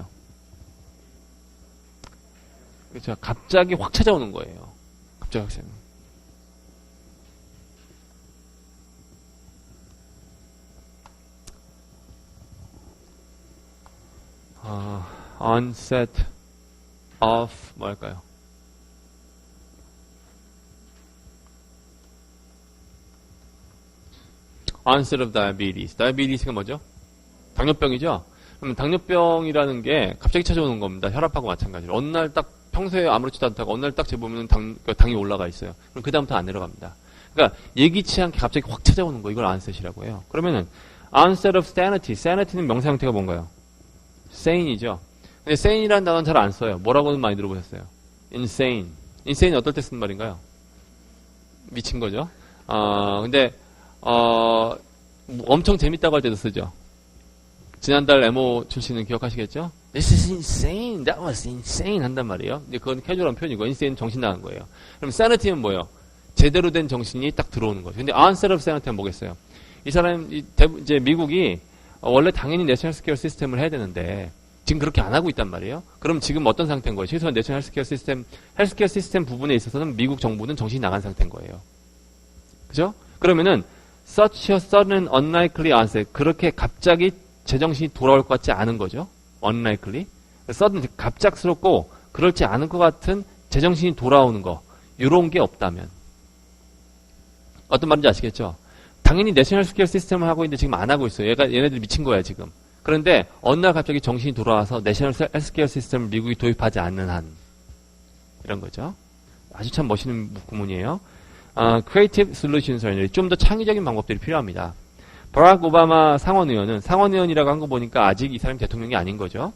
그렇죠. 갑자기 확 찾아오는 거예요. 갑자기 확 찾아오는. onset of 뭐랄까요? onset of diabetes. diabetes가 뭐죠? 당뇨병이죠? 그럼 당뇨병이라는 게 갑자기 찾아오는 겁니다. 혈압하고 마찬가지로. 어느 날 딱 평소에 아무렇지도 않다가 어느 날 딱 재보면 당이 올라가 있어요. 그럼 그다음부터 안 내려갑니다. 그러니까 예기치 않게 갑자기 확 찾아오는 거, 이걸 onset이라고 해요. 그러면은 onset of sanity. sanity는 명사 형태가 뭔가요? sane이죠. 근데 sane이라는 단어는 잘 안 써요. 뭐라고는 많이 들어보셨어요? insane. insane 어떨 때 쓰는 말인가요? 미친 거죠. 근데 엄청 재밌다고 할 때도 쓰죠. 지난달 에모 출신은 기억하시겠죠? This is insane. That was insane. 한단 말이에요. 근데 그건 캐주얼한 표현이고, insane 정신 나간 거예요. 그럼 sanity는 뭐예요? 제대로 된 정신이 딱 들어오는 거죠. 근데 onset of sanity는 뭐겠어요? 이 사람, 이제 미국이 원래 당연히 내셔널 헬스케어 시스템을 해야 되는데, 지금 그렇게 안 하고 있단 말이에요. 그럼 지금 어떤 상태인 거예요? 최소한 내셔널 헬스케어 시스템 부분에 있어서는 미국 정부는 정신이 나간 상태인 거예요. 그죠? 그러면은, such a sudden unlikely onset. 그렇게 갑자기 제정신이 돌아올 것 같지 않은 거죠. unlikely. sudden 갑작스럽고 그렇지 않을 것 같은 제정신이 돌아오는 거 이런 게 없다면 어떤 말인지 아시겠죠? 당연히 내셔널 스케어 시스템을 하고 있는데 지금 안 하고 있어요. 얘네들 미친 거야 지금. 그런데 어느 날 갑자기 정신이 돌아와서 내셔널 스케어 시스템을 미국이 도입하지 않는 한 이런 거죠. 아주 참 멋있는 구문이에요. Creative Solutions 좀 더 창의적인 방법들이 필요합니다. 버락 오바마 상원의원은 상원의원이라고 한 거 보니까 아직 이 사람이 대통령이 아닌 거죠.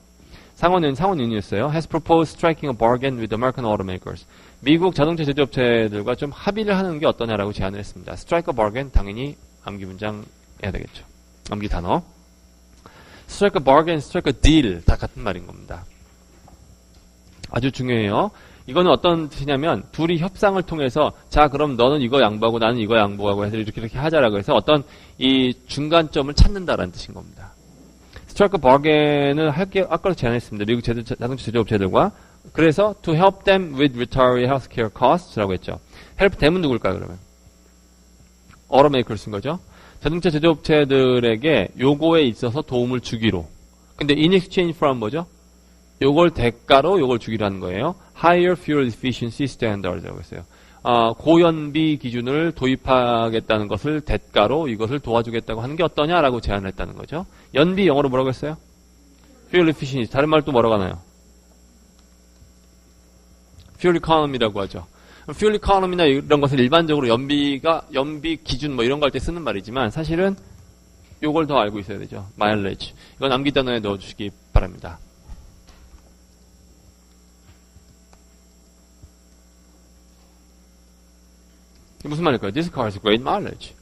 상원의원이었어요. Has proposed striking a bargain with American automakers. 미국 자동차 제조업체들과 좀 합의를 하는 게 어떠냐라고 제안을 했습니다. Strike a bargain 당연히 암기 문장 해야 되겠죠. 암기 단어. Strike a bargain, strike a deal 다 같은 말인 겁니다. 아주 중요해요. 이거는 어떤 뜻이냐면 둘이 협상을 통해서 자 그럼 너는 이거 양보하고 나는 이거 양보하고 해서 이렇게 하자라고 해서 어떤 이 중간점을 찾는다라는 뜻인 겁니다. Strike a bargain을 할게 아까도 제안했습니다. 미국 자동차 제조업체들과 그래서 to help them with retiree healthcare costs라고 했죠. help them은 누굴까요 그러면? automakers인 거죠. 자동차 제조업체들에게 요거에 있어서 도움을 주기로. 근데 in exchange from 뭐죠? 요걸 대가로 요걸 주기로 하는 거예요. Higher Fuel Efficiency Standards라고 했어요. 고연비 기준을 도입하겠다는 것을 대가로 이것을 도와주겠다고 하는 게 어떠냐라고 제안을 했다는 거죠. 연비 영어로 뭐라고 했어요? Fuel Efficiency. 다른 말 또 뭐라고 하나요? Fuel Economy라고 하죠. Fuel Economy나 이런 것은 일반적으로 연비 기준 뭐 이런 거 할 때 쓰는 말이지만 사실은 요걸 더 알고 있어야 되죠. Mileage. 이건 암기 단어에 넣어주시기 바랍니다. 무슨 말일까요? This car has great mileage.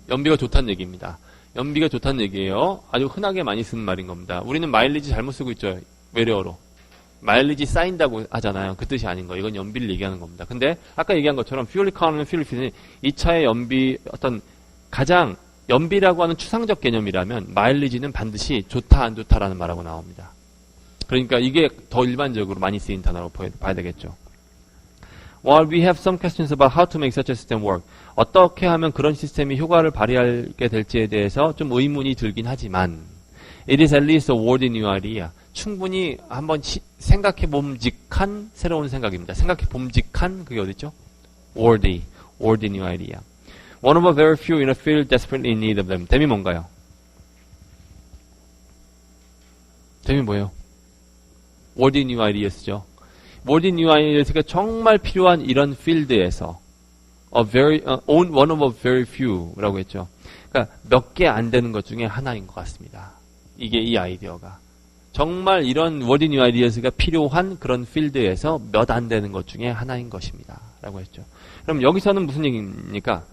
연비가 좋다는 얘기입니다. 연비가 좋다는 얘기예요. 아주 흔하게 많이 쓰는 말인 겁니다. 우리는 마일리지 잘못 쓰고 있죠. 외래어로. 마일리지 쌓인다고 하잖아요. 그 뜻이 아닌 거. 이건 연비를 얘기하는 겁니다. 근데 아까 얘기한 것처럼 fuel economy, fuel efficiency 이 차의 연비 어떤 가장 연비라고 하는 추상적 개념이라면 마일리지는 반드시 좋다 안 좋다라는 말하고 나옵니다. 그러니까 이게 더 일반적으로 많이 쓰인 단어로 봐야 되겠죠. While we have some questions about how to make such a system work, 어떻게 하면 그런 시스템이 효과를 발휘하게 될지에 대해서 좀 의문이 들긴 하지만, it is at least a worthy new idea. 충분히 한번 생각해 봄직한 새로운 생각입니다. 생각해 봄직한 그게 어디죠? worthy new idea. One of a very few in a field desperately in need of them. 댐이 뭔가요? 댐이 뭐예요? worthy new ideas죠. worthy new ideas가 정말 필요한 이런 필드에서 one of a very few라고 했죠. 그러니까 몇 개 안 되는 것 중에 하나인 것 같습니다. 이게 이 아이디어가. 정말 이런 worthy new ideas가 필요한 그런 필드에서 몇 안 되는 것 중에 하나인 것입니다. 라고 했죠. 그럼 여기서는 무슨 얘기입니까?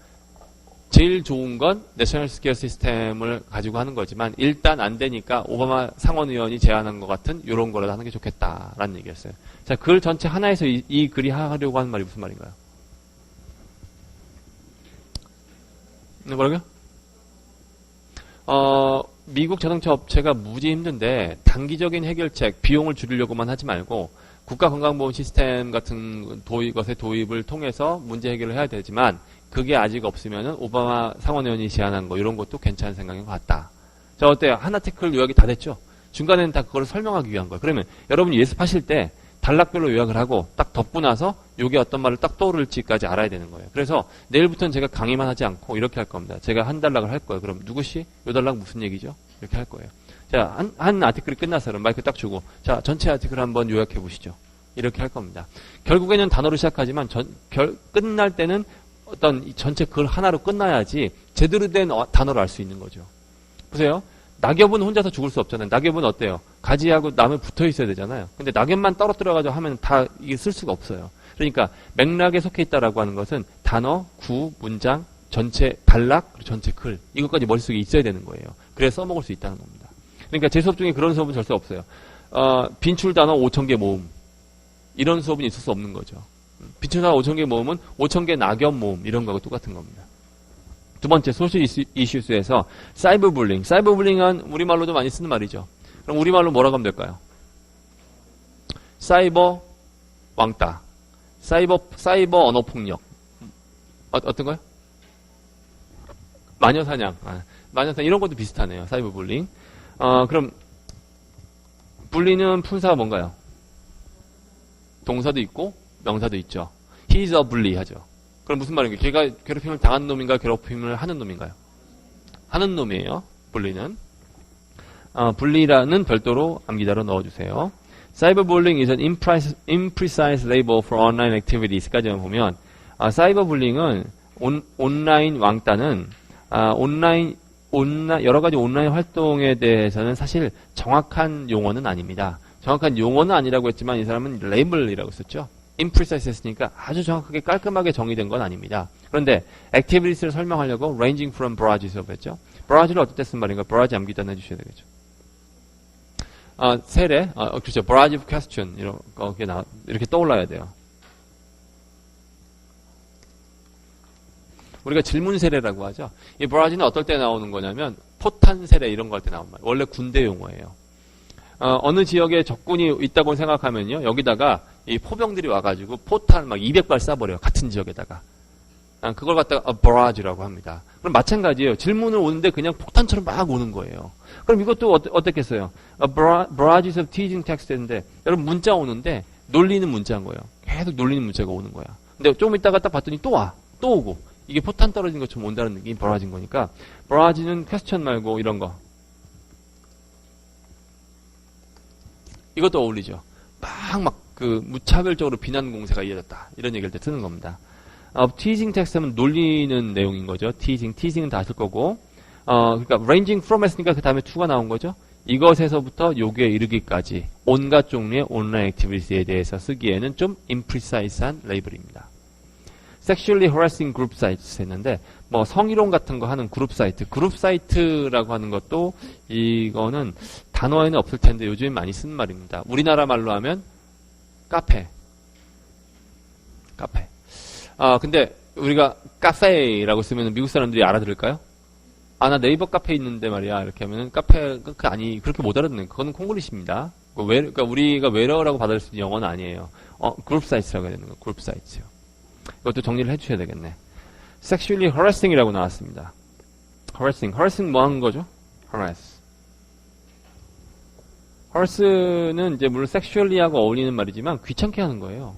제일 좋은 건 내셔널 스케어 시스템을 가지고 하는 거지만 일단 안 되니까 오바마 상원의원이 제안한 것 같은 이런 거라도 하는 게 좋겠다라는 얘기였어요. 자, 글 전체 하나에서 이 글이 하려고 하는 말이 무슨 말인가요? 뭐라고요? 미국 자동차 업체가 무지 힘든데 단기적인 해결책, 비용을 줄이려고만 하지 말고 국가건강보험 시스템 같은 것의 도입을 통해서 문제 해결을 해야 되지만 그게 아직 없으면은 오바마 상원의원이 제안한 거 이런 것도 괜찮은 생각인 것 같다. 자, 어때요? 한 아티클 요약이 다 됐죠? 중간에는 다 그걸 설명하기 위한 거예요. 그러면 여러분이 예습하실 때 단락별로 요약을 하고 딱 덮고 나서 요게 어떤 말을 딱 떠오를지까지 알아야 되는 거예요. 그래서 내일부터는 제가 강의만 하지 않고 이렇게 할 겁니다. 제가 한 단락을 할 거예요. 그럼 누구씨? 요 단락 무슨 얘기죠? 이렇게 할 거예요. 자, 한 아티클이 끝나서 그럼 마이크 딱 주고 자, 전체 아티클 한번 요약해 보시죠. 이렇게 할 겁니다. 결국에는 단어로 시작하지만 끝날 때는 어떤 이 전체 글 하나로 끝나야지 제대로 된 단어를 알 수 있는 거죠. 보세요. 낙엽은 혼자서 죽을 수 없잖아요. 낙엽은 어때요? 가지하고 나무에 붙어 있어야 되잖아요. 근데 낙엽만 떨어뜨려가지고 하면 다 이게 쓸 수가 없어요. 그러니까 맥락에 속해 있다라고 하는 것은 단어, 구, 문장, 전체 단락, 그리고 전체 글 이것까지 머릿속에 있어야 되는 거예요. 그래야 써먹을 수 있다는 겁니다. 그러니까 제 수업 중에 그런 수업은 절대 없어요. 빈출 단어 5,000개 모음 이런 수업은 있을 수 없는 거죠. 빈출 단어 5,000개 모음은 5,000개 낙엽 모음 이런 거하고 똑같은 겁니다. 두 번째 소셜 이슈스에서 사이버 불링. 사이버 불링은 우리말로도 많이 쓰는 말이죠. 그럼 우리말로 뭐라고 하면 될까요? 사이버 왕따. 사이버 언어 폭력. 어떤 거요? 마녀사냥. 마녀사냥 이런 것도 비슷하네요. 사이버 불링. 그럼 bully는 품사가 뭔가요? 동사도 있고 명사도 있죠. He's a bully 하죠. 그럼 무슨 말인가요? 걔가 괴롭힘을 당한 놈인가요? 괴롭힘을 하는 놈인가요? 하는 놈이에요. bully는. bully라는 별도로 암기자로 넣어주세요. Cyberbullying is an imprecise label for online activities까지만 보면 사이버불링은 온라인 왕따는 여러 가지 온라인 활동에 대해서는 사실 정확한 용어는 아닙니다. 정확한 용어는 아니라고 했지만 이 사람은 레이블이라고 썼죠. imprecise 했으니까 아주 정확하게 깔끔하게 정의된 건 아닙니다. 그런데 activities를 설명하려고 ranging from barrage에서 했죠. barrage를 어떨 때 쓴 말인가? barrage 암기단 해주셔야 되겠죠. 세례, 그렇죠. barrage of question 이렇게 떠올라야 돼요. 우리가 질문 세례라고 하죠. 이 barrage는 어떨 때 나오는 거냐면 포탄 세례 이런 거 할 때 나온 말. 원래 군대 용어예요. 어느 지역에 적군이 있다고 생각하면요. 여기다가 이 포병들이 와가지고 포탄 막 200발 쏴버려요. 같은 지역에다가. 그걸 갖다가 barrage라고 합니다. 그럼 마찬가지예요. 질문을 오는데 그냥 폭탄처럼 막 오는 거예요. 그럼 이것도 어떻겠어요? barrages of teasing text인데 여러분 문자 오는데 놀리는 문자인 거예요. 계속 놀리는 문자가 오는 거야. 근데 조금 있다가 딱 봤더니 또 와. 또 오고. 이게 포탄 떨어진 것처럼 온다는 느낌이 barrage인 거니까 barrage는 question 말고 이런 거. 이것도 어울리죠. 무차별적으로 비난 공세가 이어졌다. 이런 얘기할 때 쓰는 겁니다. teasing text는 놀리는 내용인 거죠. teasing은 다 아실 거고. 그러니까 ranging from 했으니까 그 다음에 to가 나온 거죠. 이것에서부터 요기에 이르기까지 온갖 종류의 온라인 액티비티에 대해서 쓰기에는 좀 imprecise한 레이블입니다. sexually harassing group sites 했는데 성희롱 같은 거 하는 그룹 사이트라고 하는 것도 이거는 단어에는 없을 텐데 요즘 많이 쓰는 말입니다. 우리나라 말로 하면 카페. 근데 우리가 카페라고 쓰면 미국 사람들이 알아들을까요? 나 네이버 카페 있는데 말이야. 이렇게 하면은 카페 그렇게 못 알아듣는 그거는 콩글리시입니다. 그러니까 우리가 웨러라고 받을 수 있는 영어는 아니에요. 그룹 사이트라고 해야 되는 거. 그룹 사이트요. 이것도 정리를 해주셔야 되겠네. sexually harassing이라고 나왔습니다. harassing 뭐 하는 거죠? harass는 이제 물론 sexually하고 어울리는 말이지만 귀찮게 하는 거예요.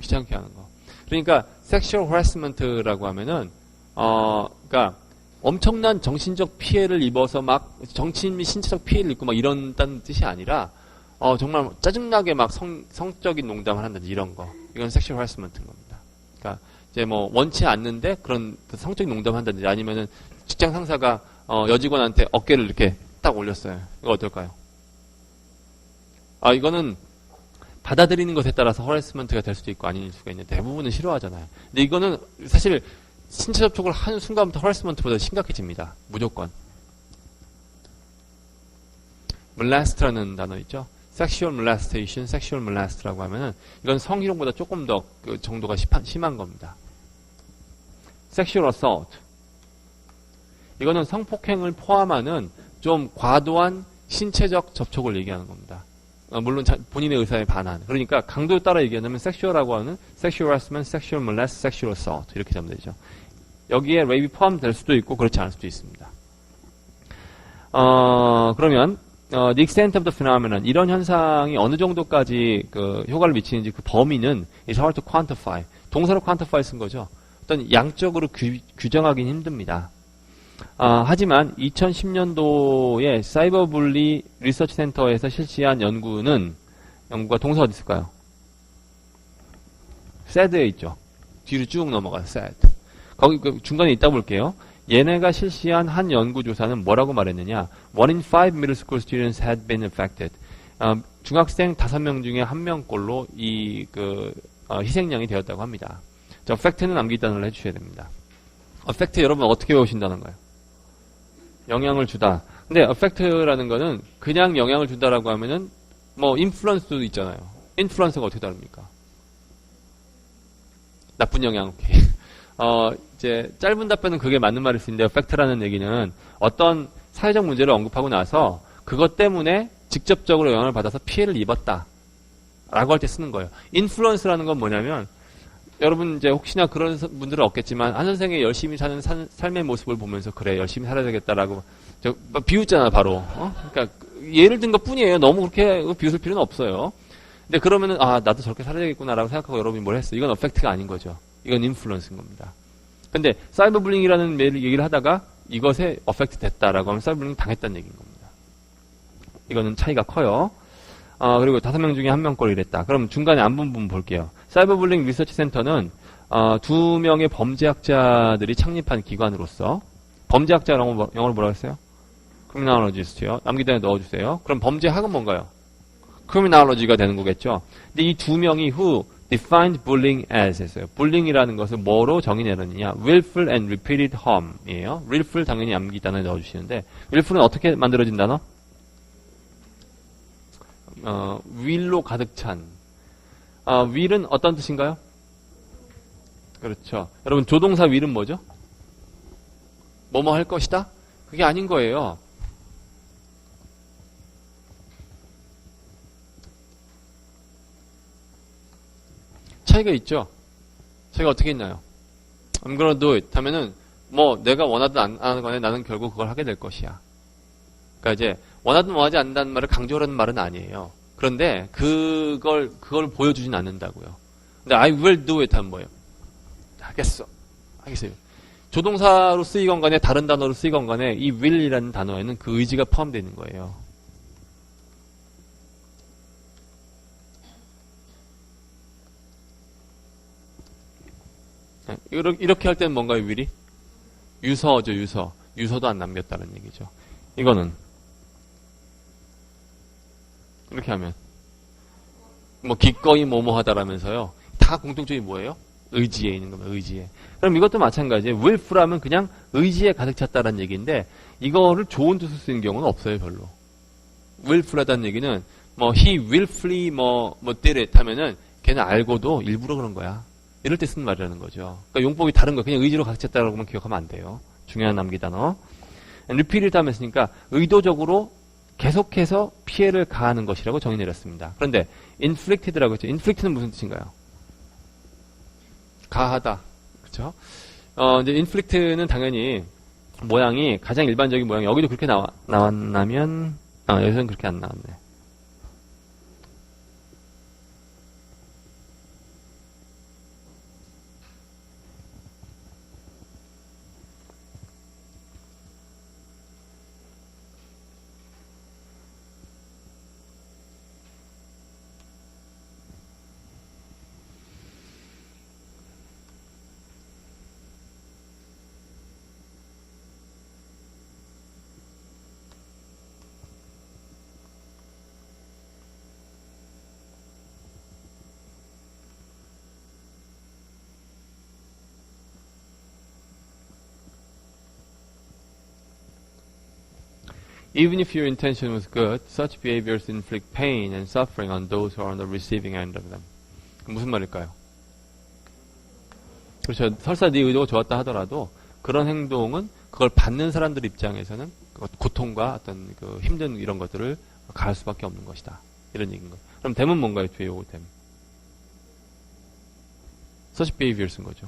귀찮게 하는 거. 그러니까 sexual harassment라고 하면은 그러니까 엄청난 정신적 피해를 입어서 막 정신 및 신체적 피해를 입고 막 이런다는 뜻이 아니라 정말 짜증나게 막 성적인 농담을 한다든지 이런 거. 이건 sexual harassment인 겁니다. 그러니까 이제 원치 않는데 그런 성적인 농담을 한다든지 아니면은 직장 상사가 여직원한테 어깨를 이렇게 딱 올렸어요. 이거 어떨까요? 이거는 받아들이는 것에 따라서 허레스먼트가 될 수도 있고 아닐 수가 있는데 대부분은 싫어하잖아요. 근데 이거는 사실 신체 접촉을 하는 순간부터 허레스먼트보다 심각해집니다. 무조건. molest라는 단어 있죠. sexual molestation, sexual molest라고 하면은 이건 성희롱보다 조금 더 그 정도가 심한 겁니다. sexual assault. 이거는 성폭행을 포함하는 좀 과도한 신체적 접촉을 얘기하는 겁니다. 물론 본인의 의사에 반한. 그러니까 강도에 따라 얘기하면 sexual라고 하는 sexual harassment, sexual molest, sexual assault 이렇게 되면 되죠. 여기에 레이비 포함될 수도 있고 그렇지 않을 수도 있습니다. 그러면 the extent of the phenomenon 이런 현상이 어느 정도까지 그 효과를 미치는지 그 범위는 is hard to quantify. 동사로 quantify 쓴 거죠. 어떤 양적으로 규정하기는 힘듭니다. 하지만 2010년도에 사이버불리 리서치 센터에서 실시한 연구가 동사 어디 있을까요? sad에 있죠. 뒤로 쭉 넘어가요. sad. 거기 중간에 있다 볼게요. 얘네가 실시한 한 연구조사는 뭐라고 말했느냐? 1 in 5 middle school students had been affected. 중학생 5명 중에 1명꼴로 희생양이 되었다고 합니다. 자, 팩트는 암기단을 해주셔야 됩니다. 팩트 여러분 어떻게 외우신다는 거예요? 영향을 주다. 근데 affect라는 거는 그냥 영향을 준다라고 하면은 influence도 있잖아요. influence가 어떻게 다릅니까? 나쁜 영향. 오케이. 이제 짧은 답변은 그게 맞는 말일 수 있는데 affect라는 얘기는 어떤 사회적 문제를 언급하고 나서 그것 때문에 직접적으로 영향을 받아서 피해를 입었다. 라고 할 때 쓰는 거예요. influence라는 건 뭐냐면 여러분 이제 혹시나 그런 분들은 없겠지만 한 선생이 열심히 사는 삶의 모습을 보면서 그래 열심히 살아야 되겠다라고 비웃잖아 바로. 그러니까 예를 든 것 뿐이에요. 너무 그렇게 비웃을 필요는 없어요. 근데 그러면은, 아, 나도 저렇게 살아야겠구나라고 생각하고 여러분이 뭘 했어. 이건 어펙트가 아닌 거죠. 이건 인플루언스인 겁니다. 근데 사이버 불링이라는 얘기를 하다가 이것에 어펙트 됐다라고 하면 사이버 불링 당했다는 얘기인 겁니다. 이거는 차이가 커요. 그리고 5명 중에 1명 걸 이랬다. 그럼 중간에 안 본 부분 볼게요. 사이버 불링 리서치 센터는 2명의 범죄학자들이 창립한 기관으로서 범죄학자라고 영어로 뭐라고 했어요? 크리미널로지스트요. 남기단에 넣어주세요. 그럼 범죄학은 뭔가요? 크리미널로지가 되는 거겠죠. 근데 이 2명이 who defined bullying as 했어요. bullying이라는 것을 뭐로 정의내느냐? willful and repeated harm이에요. willful 당연히 암기단에 넣어주시는데 willful은 어떻게 만들어진 단어? will로 가득 찬. will은 어떤 뜻인가요? 그렇죠. 여러분 조동사 will은 뭐죠? 뭐뭐 할 것이다? 그게 아닌 거예요. 차이가 있죠. 차이가 어떻게 있나요? I'm gonna do it 하면은 뭐 내가 원하든 안 하는 간에 나는 결국 그걸 하게 될 것이야. 그러니까 이제 원하든 원하지 않는다는 말을 강조하는 말은 아니에요. 그런데 그걸 보여주진 않는다고요. 근데 I will do it 하면 뭐예요? 하겠어요. 조동사로 쓰이건 간에 다른 단어로 쓰이건 간에 이 will이라는 단어에는 그 의지가 포함되어 있는 거예요. 이렇게 할 때는 뭔가요, will이? 유서죠, 유서. 유서도 안 남겼다는 얘기죠. 이거는 이렇게 하면 뭐 기꺼이 뭐뭐 하다라면서요. 다 공통점이 뭐예요? 의지에 있는 겁니다. 의지에. 그럼 이것도 마찬가지예요. willful하면 그냥 의지에 가득 찼다라는 얘기인데 이거를 좋은 뜻을 쓰는 경우는 없어요, 별로. willful하다는 얘기는 뭐 he willfully 뭐 did it 하면은 걔는 알고도 일부러 그런 거야. 이럴 때 쓰는 말이라는 거죠. 그러니까 용법이 다른 거예요. 그냥 의지로 가득 찼다라고만 기억하면 안 돼요. 중요한 남기 단어. repeated 하면 쓰니까 의도적으로 계속해서 피해를 가하는 것이라고 정의 내렸습니다. 그런데 inflicted라고 했죠. inflict는 무슨 뜻인가요? 가하다. 그렇죠? 이제 inflict는 당연히 모양이 가장 일반적인 모양이 여기도 그렇게 나왔나면 여기서는 그렇게 안 나왔네. Even if your intention was good, such behaviors inflict pain and suffering on those who are on the receiving end of them. 무슨 말일까요? 그렇죠. 설사 네 의도가 좋았다 하더라도 그런 행동은 그걸 받는 사람들 입장에서는 고통과 어떤 그 힘든 이런 것들을 가할 수밖에 없는 것이다. 이런 얘기인 거예요. 그럼 댐은 뭔가요? 뒤에 요거 댐. such behavior 쓴 거죠.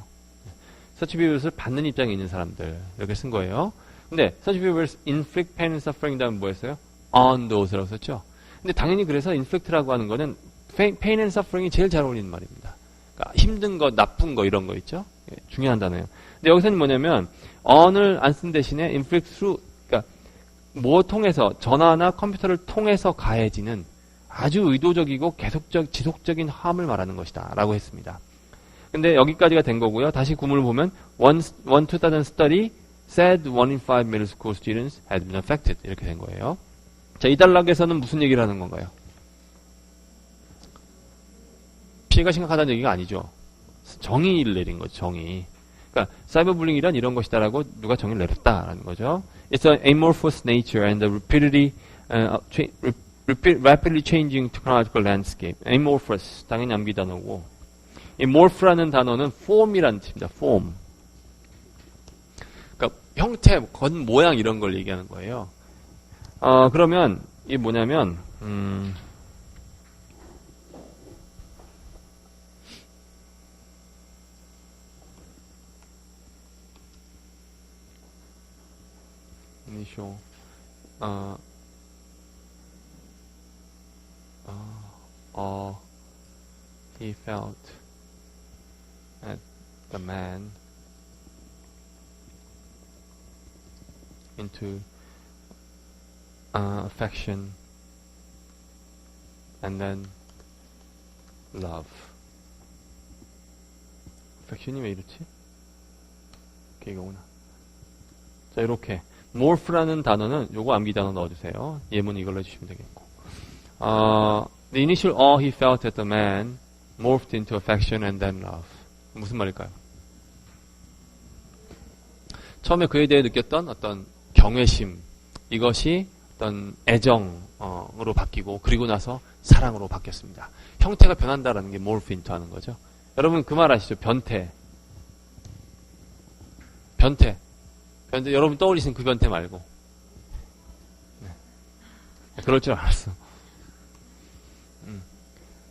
such behaviors를 받는 입장에 있는 사람들 이렇게 쓴 거예요. 근데 such behaviors inflict pain and suffering 다음 뭐였어요? on those라고 썼죠. 근데 당연히 그래서 inflict라고 하는 거는 pain and suffering이 제일 잘 어울리는 말입니다. 그러니까 힘든 거, 나쁜 거 이런 거 있죠. 예, 중요한 단어예요. 근데 여기서는 뭐냐면 on을 안 쓴 대신에 inflict through, 그러니까 뭐 통해서 전화나 컴퓨터를 통해서 가해지는 아주 의도적이고 지속적인 harm을 말하는 것이다라고 했습니다. 근데 여기까지가 된 거고요. 다시 구문을 보면 one 2000 study said 1 in 5 middle school students had been affected. 이렇게 된 거예요. 자, 이 단락에서는 무슨 얘기를 하는 건가요? 피해가 심각하다는 얘기가 아니죠. 정의를 내린 거죠, 정의. 그러니까, 사이버 불링이란 이런 것이다라고 누가 정의를 내렸다라는 거죠. It's an amorphous nature and the rapidly changing technological landscape. amorphous, 당연히 암기 단어고. 이 morph라는 단어는 form이라는 뜻입니다, form. 형태, 건 모양 이런 걸 얘기하는 거예요. 그러면 이게 뭐냐면 he felt at the man into affection and then love. affection이 왜 이렇지? 오케이, 이거구나. 자, 이렇게 morph라는 단어는 요거 암기 단어 넣어주세요. 예문 이걸로 해주시면 되겠고. The initial awe he felt at the man morphed into affection and then love. 무슨 말일까요? 처음에 그에 대해 느꼈던 어떤 경외심, 이것이 어떤 애정으로 바뀌고 그리고 나서 사랑으로 바뀌었습니다. 형태가 변한다라는 게 morph into 하는 거죠. 여러분 그 말 아시죠? 변태. 여러분 떠올리신 그 변태 말고. 네. 그럴 줄 알았어.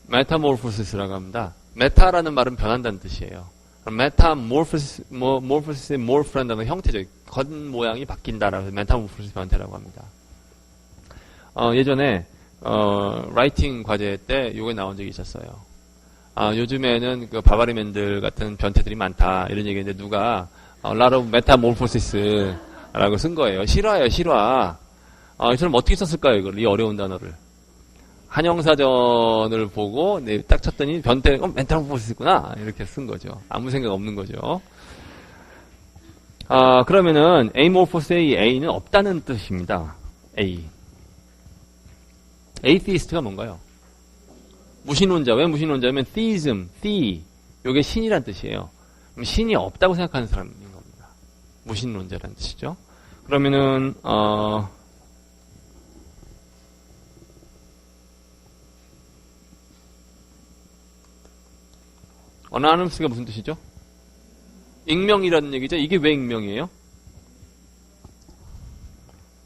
메타모르포시스라고 합니다. 메타라는 말은 변한다는 뜻이에요. 메타모르포시스의 morph라는 단어는 형태적, 겉모양이 바뀐다라고 해서 메타모르포시스 변태라고 합니다. 예전에 라이팅 과제 때 요게 나온 적이 있었어요. 요즘에는 그 바바리맨들 같은 변태들이 많다 이런 얘기인데 누가 lot of metamorphosis라고 쓴 거예요. 실화예요, 실화. 이 사람 어떻게 썼을까요, 이걸? 이 어려운 단어를. 한영사전을 보고 딱 쳤더니 변태, 메타모르포시스구나 이렇게 쓴 거죠. 아무 생각 없는 거죠. 그러면은 amorphos의 A는 없다는 뜻입니다. A. atheist가 뭔가요? 무신론자. 왜 무신론자면 theism, the 요게 신이란 뜻이에요. 그럼 신이 없다고 생각하는 사람인 겁니다. 무신론자라는 뜻이죠. 그러면은 어나니머스가 무슨 뜻이죠? 익명이라는 얘기죠. 이게 왜 익명이에요?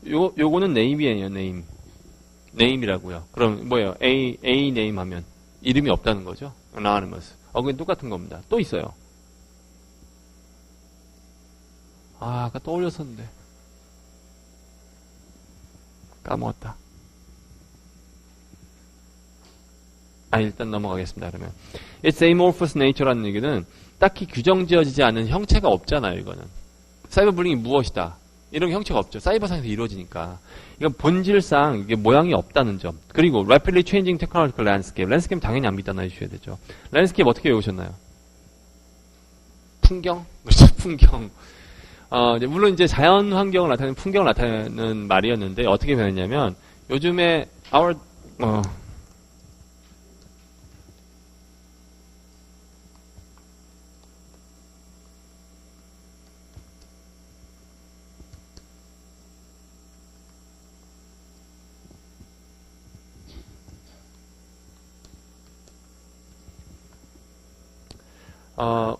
요거는 네임이에요, 네임. 네임이라고요. 그럼 뭐예요? A 네임 하면 이름이 없다는 거죠. anonymous. 그건 똑같은 겁니다. 또 있어요. 아까 떠올렸었는데 까먹었다. 일단 넘어가겠습니다. 그러면 It's amorphous nature라는 얘기는 딱히 규정지어지지 않은 형체가 없잖아요. 이거는 사이버 불링이 무엇이다 이런 형체가 없죠. 사이버상에서 이루어지니까 이건 본질상 이게 모양이 없다는 점. 그리고 rapidly changing technological landscape. 랜드스케이프 당연히 안 비단해 주셔야 되죠. 랜드스케이프 어떻게 외우셨나요? 풍경? 그렇죠. 풍경. 물론 이제 자연 환경을 나타내는 풍경을 나타내는 말이었는데 어떻게 변했냐면 요즘에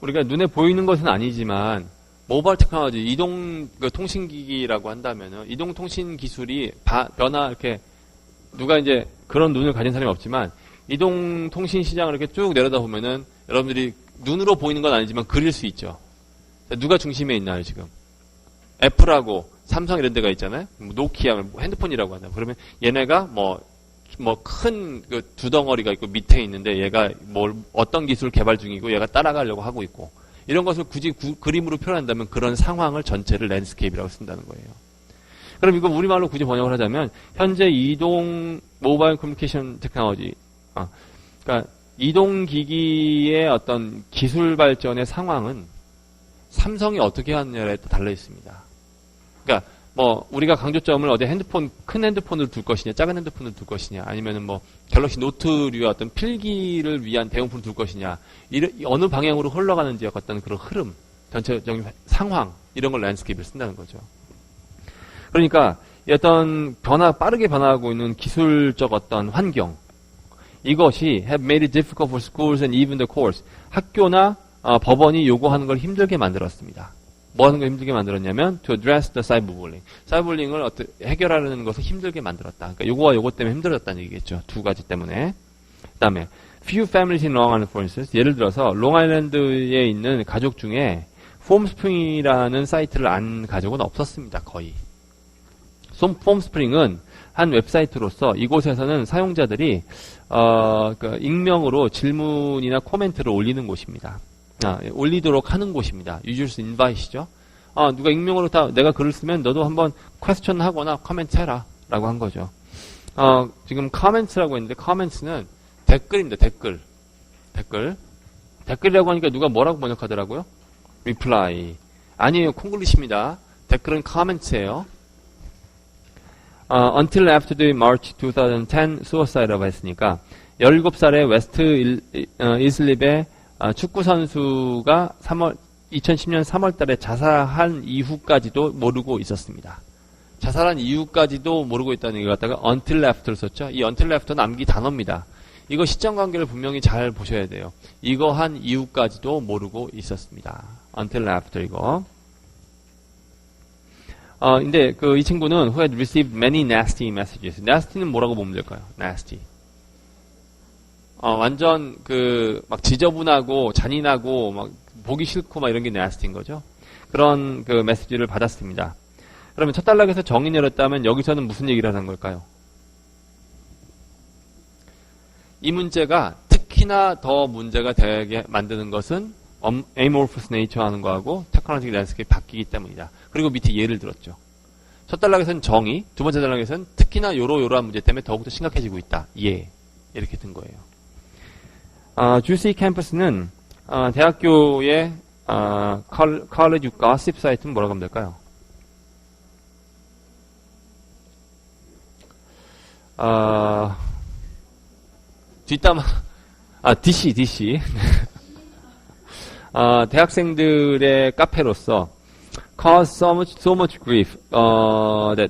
우리가 눈에 보이는 것은 아니지만 모바일 테크놀로지, 이동 통신기기라고 한다면은 이동 통신 기술이 변화 이렇게 누가 이제 그런 눈을 가진 사람이 없지만 이동 통신 시장을 이렇게 쭉 내려다 보면은 여러분들이 눈으로 보이는 건 아니지만 그릴 수 있죠. 누가 중심에 있나요 지금? 애플하고 삼성 이런 데가 있잖아요. 노키아 핸드폰이라고 하나. 그러면 얘네가 큰 두 덩어리가 있고 밑에 있는데 얘가 어떤 기술을 개발 중이고 얘가 따라가려고 하고 있고 이런 것을 굳이 그림으로 표현한다면 그런 상황을 전체를 랜드스케이프라고 쓴다는 거예요. 그럼 이거 우리말로 굳이 번역을 하자면 현재 이동 모바일 커뮤니케이션 테크놀로지, 그러니까 이동 기기의 어떤 기술 발전의 상황은 삼성이 어떻게 하느냐에 달려 있습니다. 그러니까 우리가 강조점을 어디 큰 핸드폰을 둘 것이냐, 작은 핸드폰을 둘 것이냐, 아니면은 갤럭시 노트류의 어떤 필기를 위한 대용품을 둘 것이냐, 어느 방향으로 흘러가는지 어떤 그런 흐름, 전체적인 상황, 이런 걸 랜드스케이프를 쓴다는 거죠. 그러니까, 어떤 빠르게 변화하고 있는 기술적 어떤 환경, 이것이 have made it difficult for schools and even the courts. 학교나 법원이 요구하는 걸 힘들게 만들었습니다. 뭐 하는 걸 힘들게 만들었냐면 to address the cyberbullying. 사이버불링을 해결하려는 것을 힘들게 만들었다. 그러니까 요거와 요거 때문에 힘들었다는 얘기겠죠. 두 가지 때문에. 그다음에 few families in Long Island, for instance. 예를 들어서 롱아일랜드에 있는 가족 중에 폼스프링이라는 사이트를 안 가족은 없었습니다. 거의. 폼스프링은 한 웹사이트로서 이곳에서는 사용자들이 그 익명으로 질문이나 코멘트를 올리는 곳입니다. 올리도록 하는 곳입니다. Users Invite이죠. 누가 익명으로 내가 글을 쓰면 너도 한번 퀘스천 하거나 코멘트 해라 라고 한 거죠. 지금 comments라고 했는데 comments는 댓글입니다. 댓글이라고 하니까 누가 뭐라고 번역하더라고요? reply. 아니에요. 콩글리시입니다. 댓글은 comments예요. Until after the March 2010 suicide라고 했으니까 17살의 웨스트 이슬립의 축구 선수가 2010년 3월 달에 자살한 이후까지도 모르고 있었습니다. 자살한 이후까지도 모르고 있다는 얘기를 갖다가 until after를 썼죠. 이 until after는 암기 단어입니다. 이거 시점 관계를 분명히 잘 보셔야 돼요. 이거 한 이후까지도 모르고 있었습니다. until after 이거. 근데 이 친구는 who had received many nasty messages. nasty는 뭐라고 보면 될까요? nasty. 완전 막 지저분하고 잔인하고 막 보기 싫고 막 이런 게 nasty인 거죠. 그런 메시지를 받았습니다. 그러면 첫 단락에서 정의 내렸다면 여기서는 무슨 얘기를 하는 걸까요? 이 문제가 특히나 더 문제가 되게 만드는 것은 amorphous nature 하는 거하고 technological landscape이 바뀌기 때문이다. 그리고 밑에 예를 들었죠. 첫 단락에서는 정의, 두 번째 단락에서는 특히나 요러요러한 문제 때문에 더욱더 심각해지고 있다. 예. 이렇게 든 거예요. 주시 캠퍼스는 대학교의 college gossip 사이트는 뭐라고 하면 될까요? DC. 대학생들의 카페로서 cause so much grief.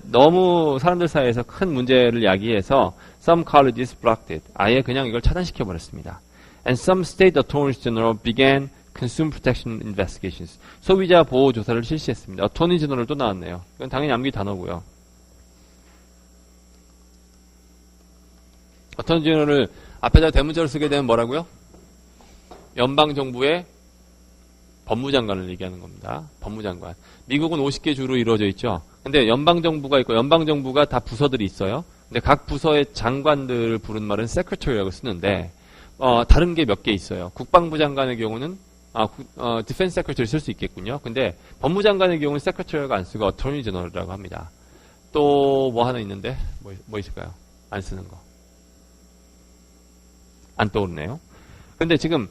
너무 사람들 사이에서 큰 문제를 야기해서 some colleges blocked it. 아예 그냥 이걸 차단시켜 버렸습니다. And some state attorneys general began consumer protection investigations. 소비자 보호 조사를 실시했습니다. attorney general 또 나왔네요. 이건 당연히 암기 단어고요. attorney general을 앞에다 대문자로 쓰게 되면 뭐라고요? 연방정부의 법무장관을 얘기하는 겁니다. 법무장관. 미국은 50개 주로 이루어져 있죠. 근데 연방정부가 있고 연방정부가 다 부서들이 있어요. 근데 각 부서의 장관들을 부른 말은 secretary라고 쓰는데 다른 게 몇 개 있어요. 국방부 장관의 경우는 defense secretary 쓸 수 있겠군요. 근데 법무장관의 경우는 secretary가 안 쓰고 attorney general이라고 합니다. 또 뭐 하나 있는데 뭐 있을까요? 안 쓰는 거. 안 떠오르네요. 근데 지금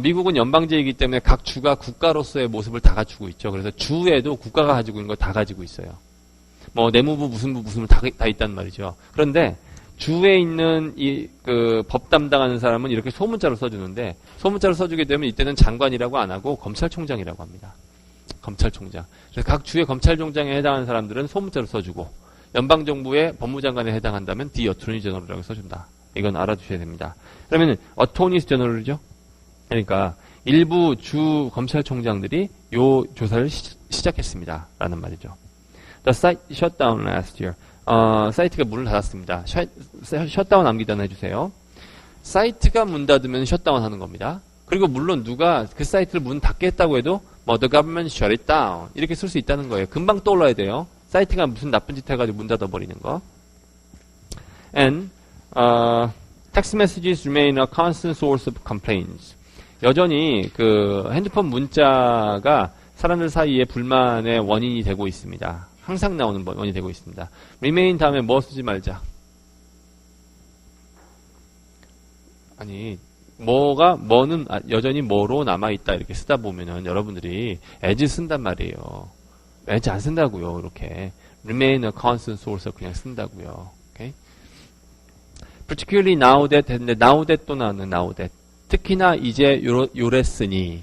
미국은 연방제이기 때문에 각 주가 국가로서의 모습을 다 갖추고 있죠. 그래서 주에도 국가가 가지고 있는 거 다 가지고 있어요. 뭐 내무부 무슨 다 있단 말이죠. 그런데 주에 있는 법 담당하는 사람은 이렇게 소문자로 써주는데 소문자로 써주게 되면 이때는 장관이라고 안 하고 검찰총장이라고 합니다. 검찰총장. 그래서 각 주의 검찰총장에 해당하는 사람들은 소문자로 써주고 연방정부의 법무장관에 해당한다면 The Attorney General이라고 써준다. 이건 알아두셔야 됩니다. 그러면 Attorney General이죠. 그러니까 일부 주 검찰총장들이 요 조사를 시작했습니다. 라는 말이죠. The site shut down last year. 사이트가 문을 닫았습니다. 셧다운 암기 단어 해주세요. 사이트가 문 닫으면 셧다운 하는 겁니다. 그리고 물론 누가 그 사이트를 문 닫게 했다고 해도 the government shut it down 이렇게 쓸 수 있다는 거예요. 금방 떠올라야 돼요. 사이트가 무슨 나쁜 짓 해가지고 문 닫아버리는 거. And text messages remain a constant source of complaints. 여전히 핸드폰 문자가 사람들 사이에 불만의 원인이 되고 있습니다. 항상 나오는 원인이 되고 있습니다. remain 다음에 뭐 쓰지 말자. 아니, 뭐는 여전히 뭐로 남아있다 이렇게 쓰다 보면은 여러분들이 as 쓴단 말이에요. as 안 쓴다고요. 이렇게. remain a constant source 그냥 쓴다고요. Okay? particularly now that 했는데 now that 또 나왔네. now that. 특히나 이제 요랬으니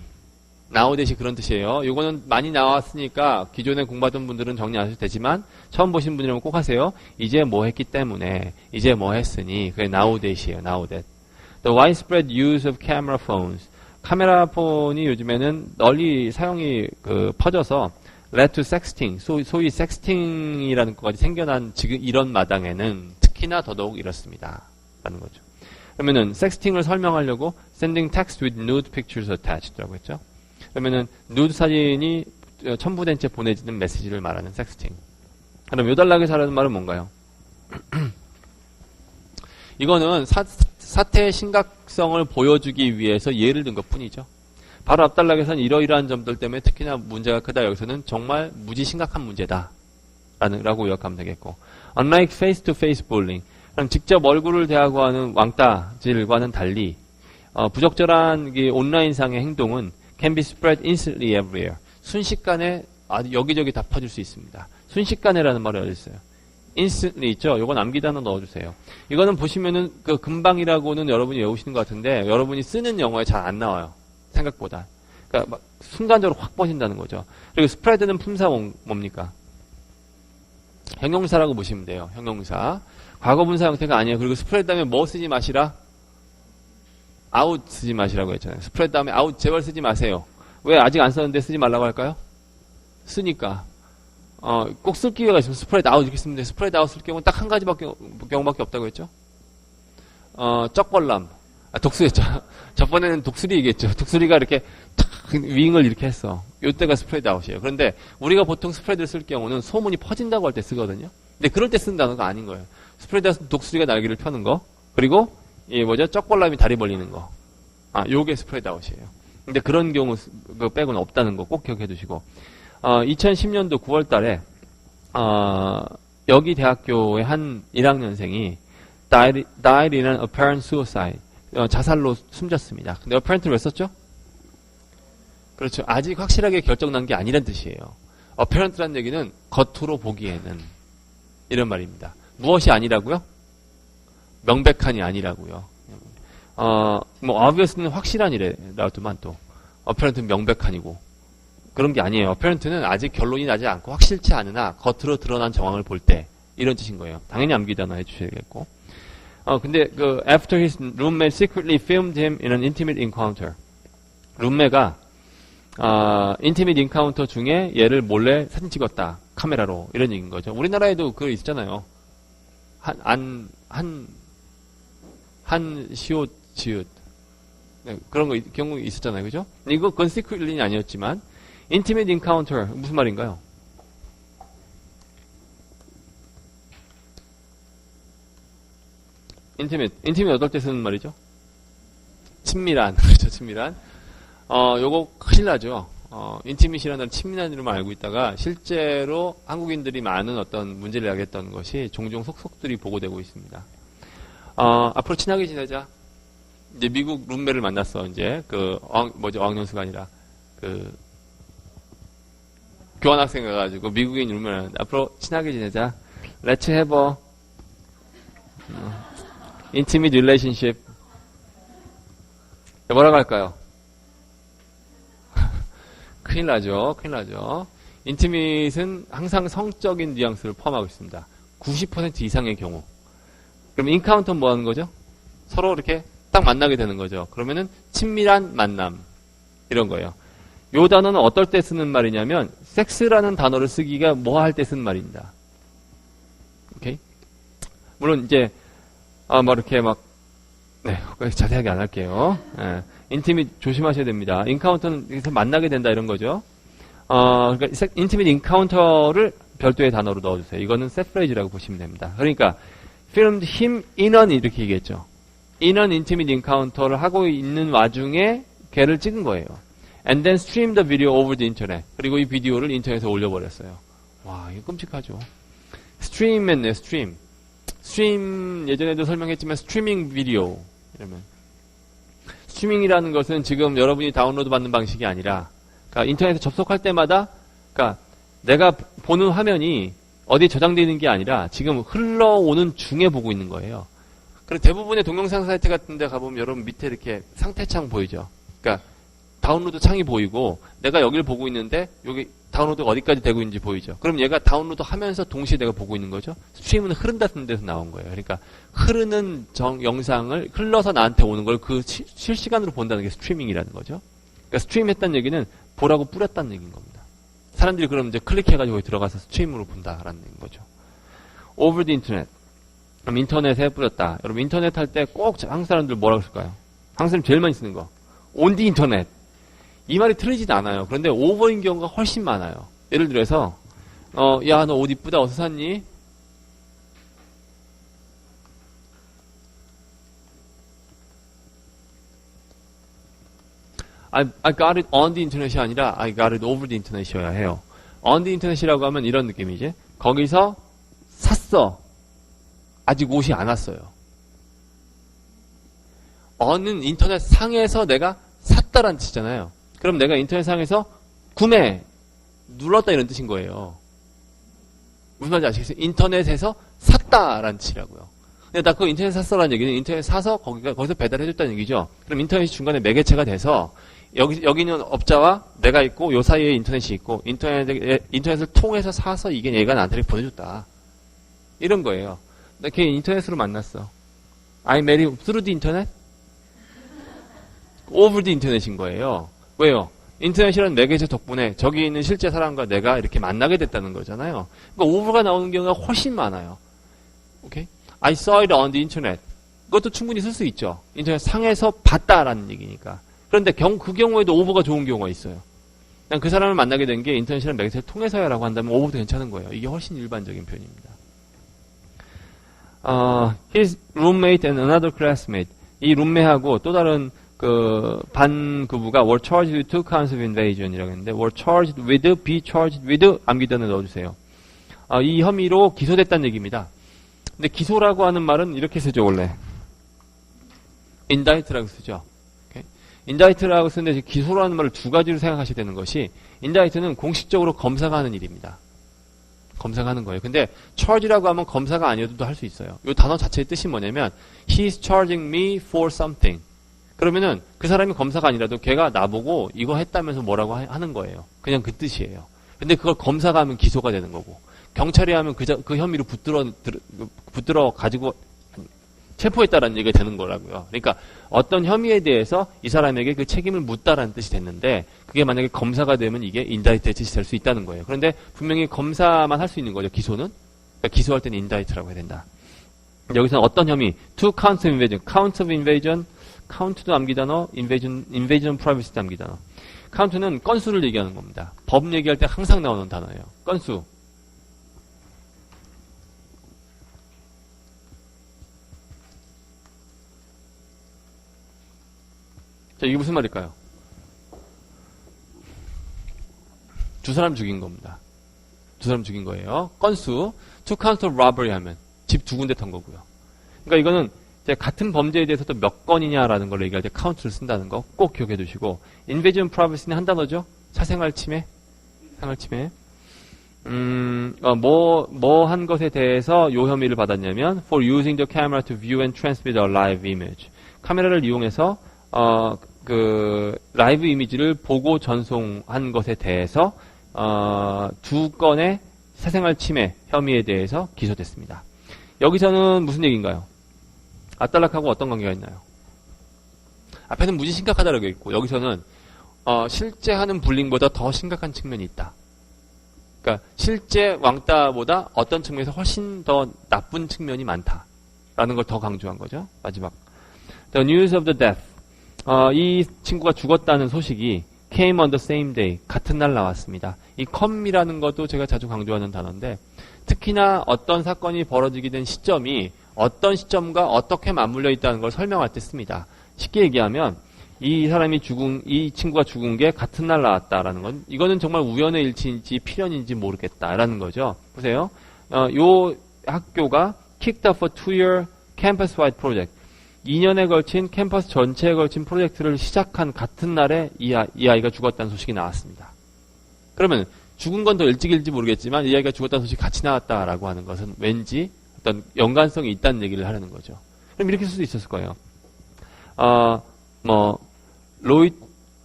now that이 그런 뜻이에요. 요거는 많이 나왔으니까 기존에 공부하던 분들은 정리 안 하셔도 되지만 처음 보신 분이라면 꼭 하세요. 이제 뭐 했기 때문에 이제 뭐 했으니 그게 now that이에요. now that. The widespread use of camera phones. 카메라 폰이 요즘에는 널리 사용이 퍼져서 led to sexting. 소위 섹스팅이라는 것까지 생겨난 지금 이런 마당에는 특히나 더더욱 이렇습니다. 라는 거죠. 그러면은 섹스팅을 설명하려고 sending text with nude pictures attached라고 했죠. 그러면은 누드 사진이 첨부된 채 보내지는 메시지를 말하는 섹스팅. 그럼 요 단락에서 하라는 말은 뭔가요? 이거는 사태의 심각성을 보여주기 위해서 예를 든 것 뿐이죠. 바로 앞단락에서는 이러이러한 점들 때문에 특히나 문제가 크다. 여기서는 정말 무지 심각한 문제다. 라고 요약하면 되겠고. Unlike face-to-face bullying, 직접 얼굴을 대하고 하는 왕따질과는 달리 부적절한 온라인상의 행동은 can be spread instantly everywhere. 순식간에 여기저기 다 퍼질 수 있습니다. 순식간에라는 말을 알렸어요. instantly 있죠? 요건 암기 단어 넣어주세요. 이거는 보시면은 그 금방이라고는 여러분이 외우시는 것 같은데 여러분이 쓰는 영어에 잘 안 나와요. 생각보다. 그러니까 막 순간적으로 확 퍼진다는 거죠. 그리고 spread는 품사 뭡니까? 형용사라고 보시면 돼요. 형용사. 과거분사 형태가 아니에요. 그리고 spread 다음에 뭐 쓰지 마시라? out 쓰지 마시라고 했잖아요. spread 다음에 out 제발 쓰지 마세요. 왜 아직 안 썼는데 쓰지 말라고 할까요? 쓰니까. 꼭 쓸 기회가 있으면 spread out 이렇게 쓰면 돼. spread out 쓸 경우는 딱 한 경우밖에 없다고 했죠. 쩍벌람. 독수리였죠. 저번에는 독수리이겠죠. 독수리가 이렇게 탁 윙을 이렇게 했어. 요때가 spread out이에요. 그런데 우리가 보통 spread를 쓸 경우는 소문이 퍼진다고 할 때 쓰거든요. 근데 그럴 때 쓰는 단어가 아닌 거예요. spread out은 독수리가 날개를 펴는 거. 그리고 쩍벌람이 다리 벌리는 거. 요게 spread out이에요. 근데 그런 경우 빼고는 없다는 거 꼭 기억해 두시고. 2010년도 9월 달에, 여기 대학교의 한 1학년생이 died in an apparent suicide. 자살로 숨졌습니다. 근데 apparent를 왜 썼죠? 그렇죠. 아직 확실하게 결정난 게 아니란 뜻이에요. apparent라는 얘기는 겉으로 보기에는. 이런 말입니다. 무엇이 아니라고요? 명백한이 아니라고요. obvious는 확실한이라도만 또. apparent는 명백한이고. 그런 게 아니에요. apparent는 아직 결론이 나지 않고 확실치 않으나 겉으로 드러난 정황을 볼 때 이런 뜻인 거예요. 당연히 암기 단어 해주셔야겠고. 근데 after his roommate secretly filmed him in an intimate encounter. 룸메가 intimate encounter 중에 얘를 몰래 사진 찍었다. 카메라로. 이런 얘기인 거죠. 우리나라에도 그거 있잖아요. 시옷 지읒. 네, 그런 경우 있었잖아요. 그죠? 그건 secretly는 아니었지만 intimate encounter 무슨 말인가요? intimate 어떨 때 쓰는 말이죠? 친밀한. 그렇죠, 친밀한. 요거 큰일 나죠. intimate이라는 친밀한 이름을 알고 있다가 실제로 한국인들이 많은 어떤 문제를 야기했던 것이 종종 속속들이 보고되고 있습니다. 앞으로 친하게 지내자. 이제 미국 룸메를 만났어. 이제 어학연수가 아니라 교환학생 가가지고 미국인 룸메를 앞으로 친하게 지내자. Let's have a intimate relationship. 뭐라고 할까요? 큰일 나죠. intimate은 항상 성적인 뉘앙스를 포함하고 있습니다. 90% 이상의 경우. 그럼 encounter는 뭐 하는 거죠? 서로 이렇게 딱 만나게 되는 거죠. 그러면은 친밀한 만남. 이런 거예요. 요 단어는 어떨 때 쓰는 말이냐면 섹스라는 단어를 쓰기가 뭐 할 때 쓰는 말입니다. 오케이? 물론 이제 이렇게 자세하게 안 할게요. 인티밋 조심하셔야 됩니다. 인카운터는 여기서 만나게 된다 이런 거죠. 그러니까 인티밋 인카운터를 별도의 단어로 넣어주세요. 이거는 set phrase라고 보시면 됩니다. 그러니까 filmed him in an 이렇게 얘기했죠. in an intimate encounter를 하고 있는 와중에 걔를 찍은 거예요. And then stream the video over the internet. 그리고 이 비디오를 인터넷에 올려버렸어요. 와, 이거 끔찍하죠. stream 했네, stream. stream 예전에도 설명했지만 스트리밍 비디오 이러면 스트리밍이라는 것은 지금 여러분이 다운로드 받는 방식이 아니라 그러니까 인터넷에 접속할 때마다 그러니까 내가 보는 화면이 어디에 저장되어 있는 게 아니라 지금 흘러오는 중에 보고 있는 거예요. 그리고 대부분의 동영상 사이트 같은 데 가보면 여러분 밑에 이렇게 상태창 보이죠. 그러니까 다운로드 창이 보이고 내가 여기를 보고 있는데 여기 다운로드가 어디까지 되고 있는지 보이죠. 그럼 얘가 다운로드 하면서 동시에 내가 보고 있는 거죠. 스트리밍은 흐른다는 데서 나온 거예요. 그러니까 흐르는 영상을 흘러서 나한테 오는 걸 그 실시간으로 본다는 게 스트리밍이라는 거죠. 그러니까 스트리밍했다는 얘기는 보라고 뿌렸다는 얘기인 겁니다. 사람들이 그럼 이제 클릭해가지고 들어가서 스트리밍으로 본다라는 거죠. Over the internet. 그럼 인터넷에 뿌렸다. 여러분 인터넷 할 때 꼭 한국 사람들 뭐라고 쓸까요? 한국 사람 제일 많이 쓰는 거. On the internet. 이 말이 틀리진 않아요. 그런데 오버인 경우가 훨씬 많아요. 예를 들어서 야, 너 옷 이쁘다. 어디서 샀니? I got it on the internet이 아니라 I got it over the internet이어야 해요. on the internet이라고 하면 이런 느낌이지. 거기서 샀어. 아직 옷이 안 왔어요. on은 인터넷 상에서 내가 샀다라는 뜻이잖아요. 그럼 내가 인터넷 상에서 구매 눌렀다 이런 뜻인 거예요. 무슨 말인지 아시겠어요? 인터넷에서 샀다라는 뜻이라고요. 근데 나 그거 인터넷 샀어라는 얘기는 인터넷 사서 거기서 배달해줬다는 얘기죠. 그럼 인터넷이 중간에 매개체가 돼서 여기 있는 업자와 내가 있고 요 사이에 인터넷이 있고 인터넷을 통해서 사서 이게 얘가 나한테 보내줬다. 이런 거예요. 나 걔 인터넷으로 만났어. I met him through the internet? over the internet인 거예요. 왜요? 인터넷이라는 매개체 덕분에 저기 있는 실제 사람과 내가 이렇게 만나게 됐다는 거잖아요. 그러니까 over가 나오는 경우가 훨씬 많아요. 오케이? I saw it on the internet. 그것도 충분히 쓸 수 있죠. 인터넷 상에서 봤다라는 얘기니까. 그런데 그 경우에도 over가 좋은 경우가 있어요. 그냥 그 사람을 만나게 된 게 인터넷이라는 매개체를 통해서야라고 한다면 over도 괜찮은 거예요. 이게 훨씬 일반적인 표현입니다. His roommate and another classmate. 이 룸메하고 또 다른 반 그부가 were charged with 2 counts of invasion이라고 했는데 were charged with, be charged with 암기단을 넣어주세요. 이 혐의로 기소됐다는 얘기입니다. 근데 기소라고 하는 말은 이렇게 쓰죠 원래. indict라고 쓰죠. Okay? indict라고 쓰는데 기소라는 말을 두 가지로 생각하셔야 되는 것이 indict는 공식적으로 검사가 하는 일입니다. 검사가 하는 거예요. 근데 charge라고 하면 검사가 아니어도 할 수 있어요. 이 단어 자체의 뜻이 뭐냐면 he's charging me for something. 그러면은 그 사람이 검사가 아니라도 걔가 나보고 이거 했다면서 뭐라고 하는 거예요. 그냥 그 뜻이에요. 근데 그걸 검사가 하면 기소가 되는 거고 경찰이 하면 그 혐의로 붙들어 가지고 체포했다라는 얘기가 되는 거라고요. 그러니까 어떤 혐의에 대해서 이 사람에게 그 책임을 묻다라는 뜻이 됐는데 그게 만약에 검사가 되면 이게 인다이트의 뜻이 될 수 있다는 거예요. 그런데 분명히 검사만 할 수 있는 거죠. 기소는. 그러니까 기소할 때는 인다이트라고 해야 된다. 여기서는 어떤 혐의? Two counts of invasion. Count of invasion. count도 암기단어, invasion privacy도 암기단어. count는 건수를 얘기하는 겁니다. 법 얘기할 때 항상 나오는 단어예요. 건수. 자, 이게 무슨 말일까요? 두 사람 죽인 겁니다. 두 사람 죽인 거예요. 건수. two counts of robbery 하면 집 두 군데 턴 거고요. 그러니까 이거는 같은 범죄에 대해서도 몇 건이냐라는 걸 얘기할 때 카운트를 쓴다는 거 꼭 기억해 두시고 invasion privacy는 한 단어죠. 사생활 침해. 생활 침해. 뭐 한 것에 대해서 요 혐의를 받았냐면 for using the camera to view and transmit a live image. 카메라를 이용해서 라이브 이미지를 보고 전송한 것에 대해서 두 건의 사생활 침해 혐의에 대해서 기소됐습니다. 여기서는 무슨 얘기인가요? 아딸락하고 어떤 관계가 있나요? 앞에는 무지 심각하다라고 있고 여기서는 실제 하는 불링보다 더 심각한 측면이 있다. 그러니까 실제 왕따보다 어떤 측면에서 훨씬 더 나쁜 측면이 많다라는 걸 더 강조한 거죠. 마지막. The news of the death. 이 친구가 죽었다는 소식이 came on the same day. 같은 날 나왔습니다. 이 come이라는 것도 제가 자주 강조하는 단어인데 특히나 어떤 사건이 벌어지게 된 시점이 어떤 시점과 어떻게 맞물려 있다는 걸 설명할 때 씁니다. 쉽게 얘기하면 이 친구가 죽은 게 같은 날 나왔다라는 건 이거는 정말 우연의 일치인지 필연인지 모르겠다라는 거죠. 보세요. 요 학교가 kicked off a 2-year campus-wide project. 2년에 걸친 캠퍼스 전체에 걸친 프로젝트를 시작한 같은 날에 이 아이가 죽었다는 소식이 나왔습니다. 그러면 죽은 건 더 일찍일지 모르겠지만 이 아이가 죽었다는 소식이 같이 나왔다라고 하는 것은 왠지 어떤 연관성이 있다는 얘기를 하려는 거죠. 그럼 이렇게 쓸 수 있었을 거예요.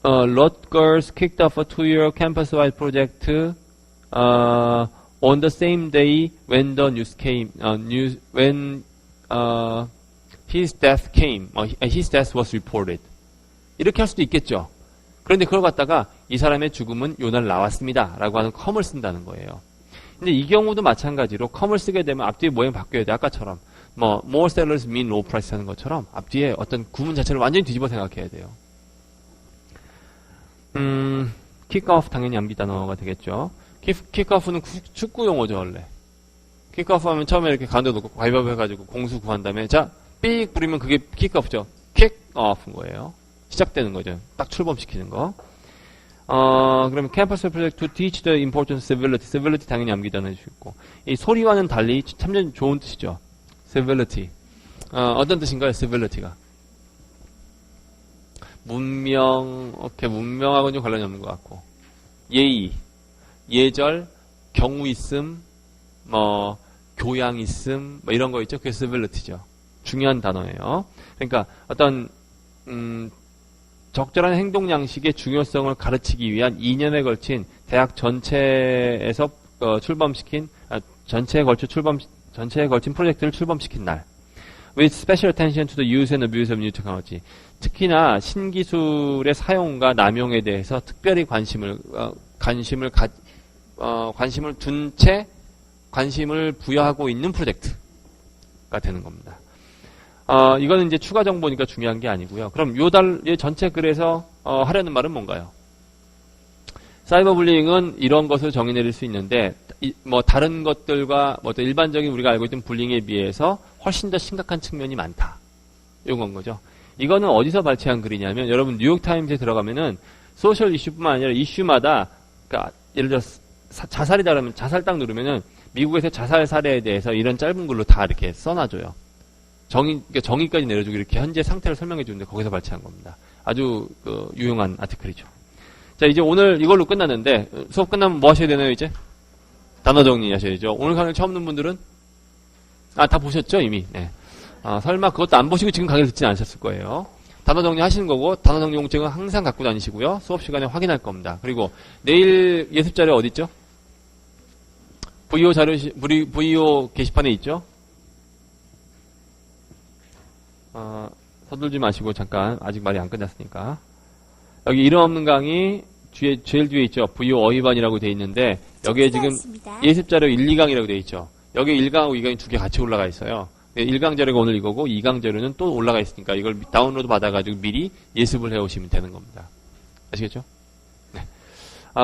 Rutgers kicked off a 2-year campus-wide project on the same day when the news came. His death came. His death was reported. 이렇게 할 수도 있겠죠. 그런데 그걸 갖다가 이 사람의 죽음은 요날 나왔습니다라고 하는 컴을 쓴다는 거예요. 근데 이 경우도 마찬가지로 컴을 쓰게 되면 앞뒤에 모양이 바뀌어야 돼. 아까처럼 more sellers mean low price 하는 것처럼 앞뒤에 어떤 구문 자체를 완전히 뒤집어 생각해야 돼요. 킥오프 당연히 암기 단어가 되겠죠. 킥오프는 축구 용어죠 원래. 킥오프 하면 처음에 이렇게 가운데 놓고 가위바위보 해가지고 공수 구한 다음에 자 삑 부리면 그게 킥오프죠. 킥오프인 거예요. 시작되는 거죠. 딱 출범시키는 거. 그러면 캠퍼스 프로젝트 to teach the important civility. civility 당연히 암기 전해주고. 이 소리와는 달리 참 좋은 뜻이죠. civility. 어떤 뜻인가요? civility가. 문명하고는 좀 관련이 없는 것 같고. 예의, 예절, 경우 있음, 교양 있음, 이런 거 있죠? 그게 civility죠. 중요한 단어예요. 그러니까 어떤, 적절한 행동 양식의 중요성을 가르치기 위한 2년에 걸친 대학 전체에서 전체에 걸친 프로젝트를 출범시킨 날. With special attention to the use and abuse of new technology. 특히나 신기술의 사용과 남용에 대해서 특별히 관심을 둔 채 관심을 부여하고 있는 프로젝트가 되는 겁니다. 이거는 이제 추가 정보니까 중요한 게 아니고요. 그럼 이 전체 글에서 하려는 말은 뭔가요? 사이버 불링은 이런 것을 정의 내릴 수 있는데 다른 것들과 일반적인 우리가 알고 있던 불링에 비해서 훨씬 더 심각한 측면이 많다. 이건 거죠. 이거는 어디서 발췌한 글이냐면 여러분 뉴욕타임즈에 들어가면은 소셜 이슈뿐만 아니라 이슈마다 그러니까 예를 들어 자살이다 그러면 자살 딱 누르면은 미국에서 자살 사례에 대해서 이런 짧은 글로 다 이렇게 써놔줘요. 정의까지 내려주고 이렇게 현재 상태를 설명해 주는데 거기서 발췌한 겁니다. 아주 유용한 아티클이죠. 자, 이제 오늘 이걸로 끝났는데 수업 끝나면 뭐 하셔야 되나요, 이제? 단어 정리하셔야죠. 오늘 강의 처음 듣는 분들은 다 보셨죠, 이미? 네. 설마 그것도 안 보시고 지금 강의를 듣지는 않으셨을 거예요. 단어 정리 하시는 거고 단어 정리 공책은 항상 갖고 다니시고요. 수업 시간에 확인할 겁니다. 그리고 내일 예습 자료 어디 있죠? VO 게시판에 있죠? 서둘지 마시고 잠깐 아직 말이 안 끝났으니까 여기 이름 없는 강의 제일 뒤에 있죠. VO 어휘반이라고 되어 있는데 여기에 지금 예습자료 1, 2강이라고 되어 있죠. 여기 1강하고 2강이 두 개 같이 올라가 있어요. 1강 자료가 오늘 이거고 2강 자료는 또 올라가 있으니까 이걸 다운로드 받아가지고 미리 예습을 해오시면 되는 겁니다. 아시겠죠? 네.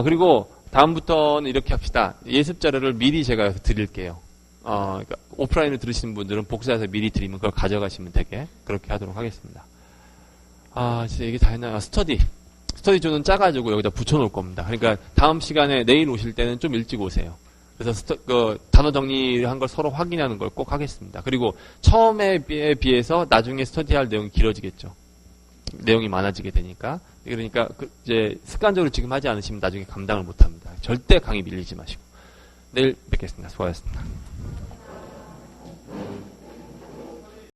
그리고 다음부터는 이렇게 합시다. 예습 자료를 미리 제가 드릴게요. 그러니까 오프라인으로 들으시는 분들은 복사해서 미리 드리면 그걸 가져가시면 되게 그렇게 하도록 하겠습니다. 진짜 이게 다 했나? 스터디존은 짜가지고 여기다 붙여놓을 겁니다. 그러니까 다음 시간에 내일 오실 때는 좀 일찍 오세요. 그래서 단어 정리한 걸 서로 확인하는 걸 꼭 하겠습니다. 그리고 처음에 비해서 나중에 스터디할 내용이 길어지겠죠. 내용이 많아지게 되니까. 그러니까 이제 습관적으로 지금 하지 않으시면 나중에 감당을 못합니다. 절대 강의 밀리지 마시고. 내일 뵙겠습니다. 수고하셨습니다.